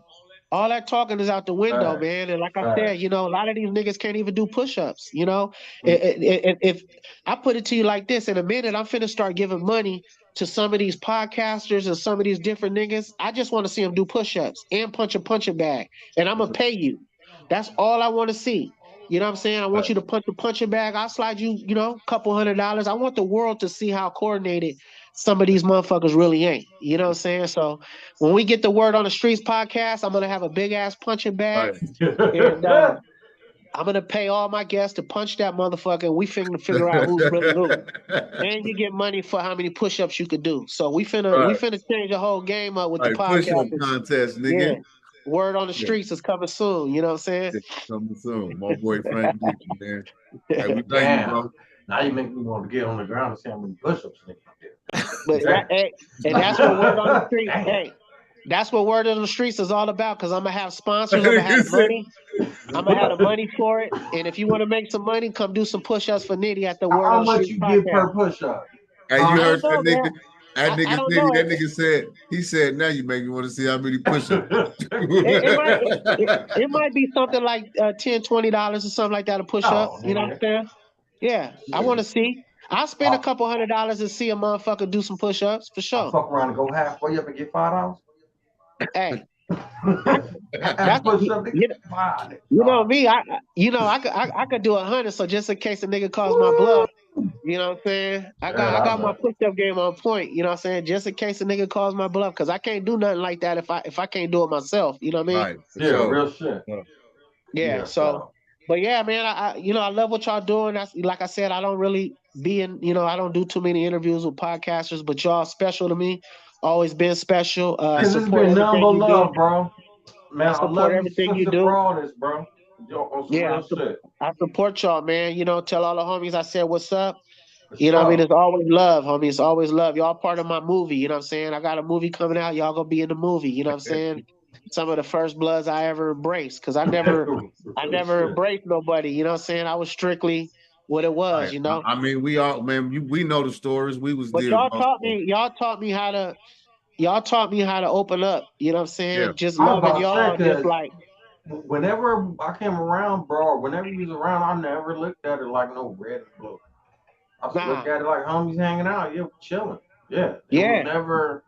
all that talking is out the window, Facts. man. And like I said, Facts. a lot of these niggas can't even do push-ups. Mm. If I put it to you like this, in a minute, I'm finna start giving money to some of these podcasters and some of these different niggas. I just want to see them do push-ups and punch a punching bag, and I'm gonna pay you. That's all I want to see. You know what I'm saying? I want Right. you to punch a punching bag. I'll slide you, a couple $100. I want the world to see how coordinated some of these motherfuckers really ain't. You know what I'm saying? So when we get the Word on the Streets podcast, I'm gonna have a big ass punching bag, Right. and I'm gonna pay all my guests to punch that motherfucker. And we finna figure out who's really who. And you get money for how many push-ups you could do. So we Right. finna change the whole game up with the Right. Push up podcast. contest, Yeah, nigga. Word on the Yeah. Streets is coming soon. You know what I'm saying? Yeah. Coming soon. My boy Frank Lee, man. Hey, we thank you, Damn. bro. Now you make me want to get on the ground and see how many push-ups nigga But did. that, hey, and that's what Word on the Streets. Damn. Hey, that's what Word on the Streets is all about. Cause I'm gonna have sponsors. I'm gonna have Nigga the said, money. I'm gonna have the money for it. And if you want to make some money, come do some push-ups for Nitty at the Word How on the much Streets you give podcast. per push-up? hey, you I Huh? don't heard that know, man. nigga? That I nigga don't said, know. that nigga said, he said, now you make me want to see how many push-ups. It might be something like $10, $20 or something like that to push up. Oh, You know what I'm nigga. saying? Yeah, I want to see. I'll spend a I'll, couple $100 and see a motherfucker do some push-ups for I'll sure. fuck around and go halfway up and get $5. Hey, I Half that's push-up, nigga. Fine, nigga. you All know right. me. I could do 100. So just in case a nigga calls my bluff, Woo! you know what I'm saying? Yeah, I I got my bet. push-up game on point. You know what I'm saying? Just in case a nigga calls my bluff, because I can't do nothing like that if I can't do it myself. You know what I mean? Right, for Yeah, sure. real shit. Yeah. Yeah. Yeah, So, so. but yeah, man, I love what y'all doing. That's like I said, I don't really be in, I don't do too many interviews with podcasters, but y'all special to me. Always been special. Cause it's Support been nothing everything but you love, do. bro. Man, I I support love you, everything you sister, do. for all this, bro. Yo, on some Yeah, real shit. I support y'all, man. You know, tell all the homies I said what's up. For You know what I mean? sure. It's always love, homie. It's always love. Y'all part of my movie, you know what I'm saying? I got a movie coming out. Y'all gonna be in the movie, you know what I'm saying? Some of the first bloods I ever embraced, because I never Real shit. embraced nobody, you know what I'm saying? I was strictly what it was, Right. you know. I mean, we all, man, we know the stories. We was But there, bro. y'all taught me how to open up, you know what I'm Yeah. saying? Just I was loving about to y'all, say, just cause like, whenever I came around, bro, whenever you was around, I never looked at it like no red and blue. I just nah, looked at it like homies hanging out, yeah, chilling. Yeah. It was yeah, never,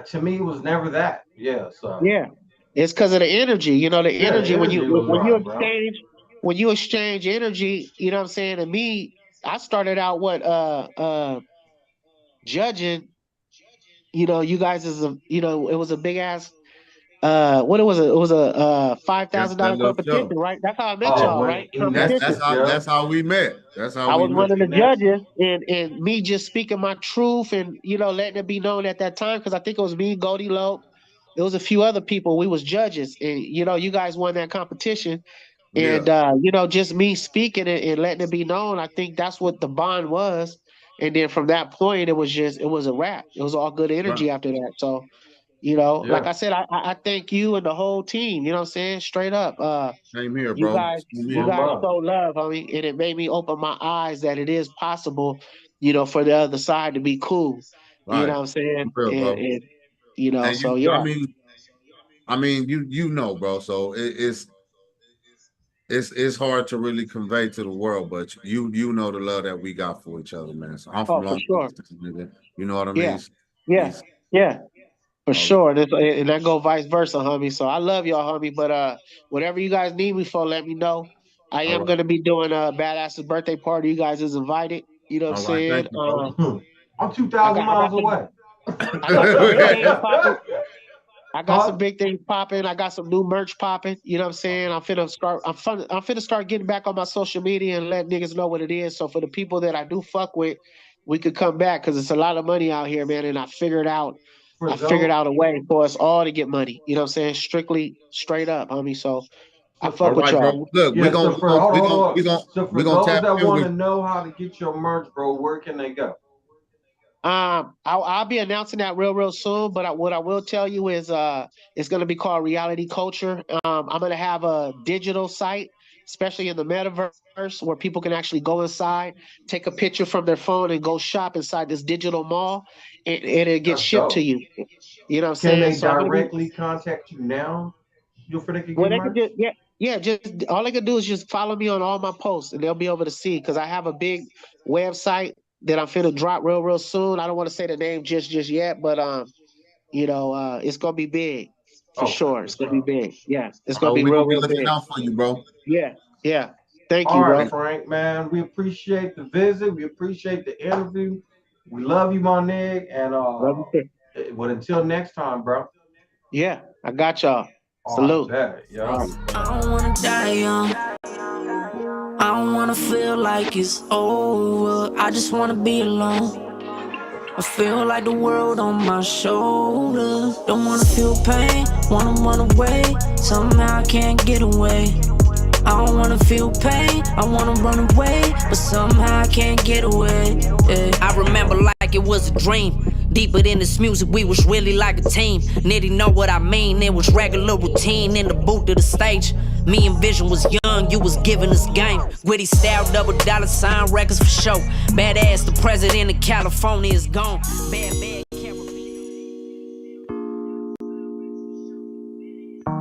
to me, it was never that. Yeah, so yeah. It's because of the energy, you know, the yeah, the energy energy was right, bro. when you exchange energy, you know what I'm saying? And me, I started out judging, you know, you guys is a, you know, it was a big ass what it was a That $5,000 little show. competition, right? That's how I met Oh, y'all, when right? Competition. yeah. That's how we met. That's how I we was met. one of the Met. judges, and me just speaking my truth and, you know, letting it be known at that time, because I think it was me, Goldie Loke. There was a few other people. We was judges, and, you know, you guys won that competition. Yeah. And you know, just me speaking it and letting it be known, I think that's what the bond was. And then from that point, it was a wrap. It was all good Right. energy after that. So, you know, like Yeah. I said, I thank you and the whole team, you know what I'm saying? Straight up. Same here, You bro. guys, Same you here. One guys love. show love, homie, and it made me open my eyes that it is possible, you know, for the other side to be cool. You know Right. what I'm saying? For real, bro. And you know, And so you, yeah. I mean, you know, bro. So it's hard to really convey to the world, but you know the love that we got for each other, man. So I'm from Oh, for Long sure. Beach, nigga. You know what I Yeah, mean? yeah, Peace. yeah. For All sure. And that go vice versa, homie. So I love y'all, homie. But whatever you guys need me for, let me know. I am right. gonna be doing a badass's birthday party. You guys is invited. You know what I'm All right. saying? Thank you, bro. I'm 2,000 miles away. I got some big things popping. I got Huh? some big things popping. I got some new merch popping. You know what I'm saying? I'm finna start getting back on my social media and let niggas know what it is. So for the people that I do fuck with, we could come back, because it's a lot of money out here, man. And For I figured those, out a way for us all to get money. You know what I'm saying? Strictly straight up, homie. So I for, fuck All with right, y'all. bro. Look, yeah. So for hold on, hold on. So we for gonna those tap that in want to with know how to get your merch, bro, where can they go? I'll be announcing that real soon. But what I will tell you is, it's gonna be called Reality Culture. I'm gonna have a digital site, especially in the metaverse, where people can actually go inside, take a picture from their phone, and go shop inside this digital mall, and it gets That's shipped to dope. you. You know what I'm Can saying? they So I'm gonna be. directly contact you now? You for they could Well, get they could merch? just just all they could do is just follow me on all my posts, and they'll be able to see, because I have a big website that I'm finna drop real soon. I don't want to say the name just yet, but you know, it's gonna be big for Okay, sure. for It's gonna be sure. big. Yeah, it's gonna oh, be we gonna be real looking big. out for you, bro. Yeah, yeah. Thank All you, right, bro. Frank, man. We appreciate the visit. We appreciate the interview. We love you, my nigga. And Love you too. but until next time, bro. Yeah, I got y'all. All right, Salute. bet. All Yeah. right. I don't wanna die young. I don't wanna feel like it's over. I just wanna be alone. I feel like the world on my shoulders. Don't wanna feel pain, wanna run away. Somehow I can't get away. I don't wanna feel pain, I wanna run away, but somehow I can't get away. Yeah. I remember like it was a dream. Deeper than this music, we was really like a team. Nitty know what I mean, it was regular routine in the booth of the stage. Me and Vision was young, you was giving us game. Witty style, $$ records for show. Badass, the president of California is gone. Bad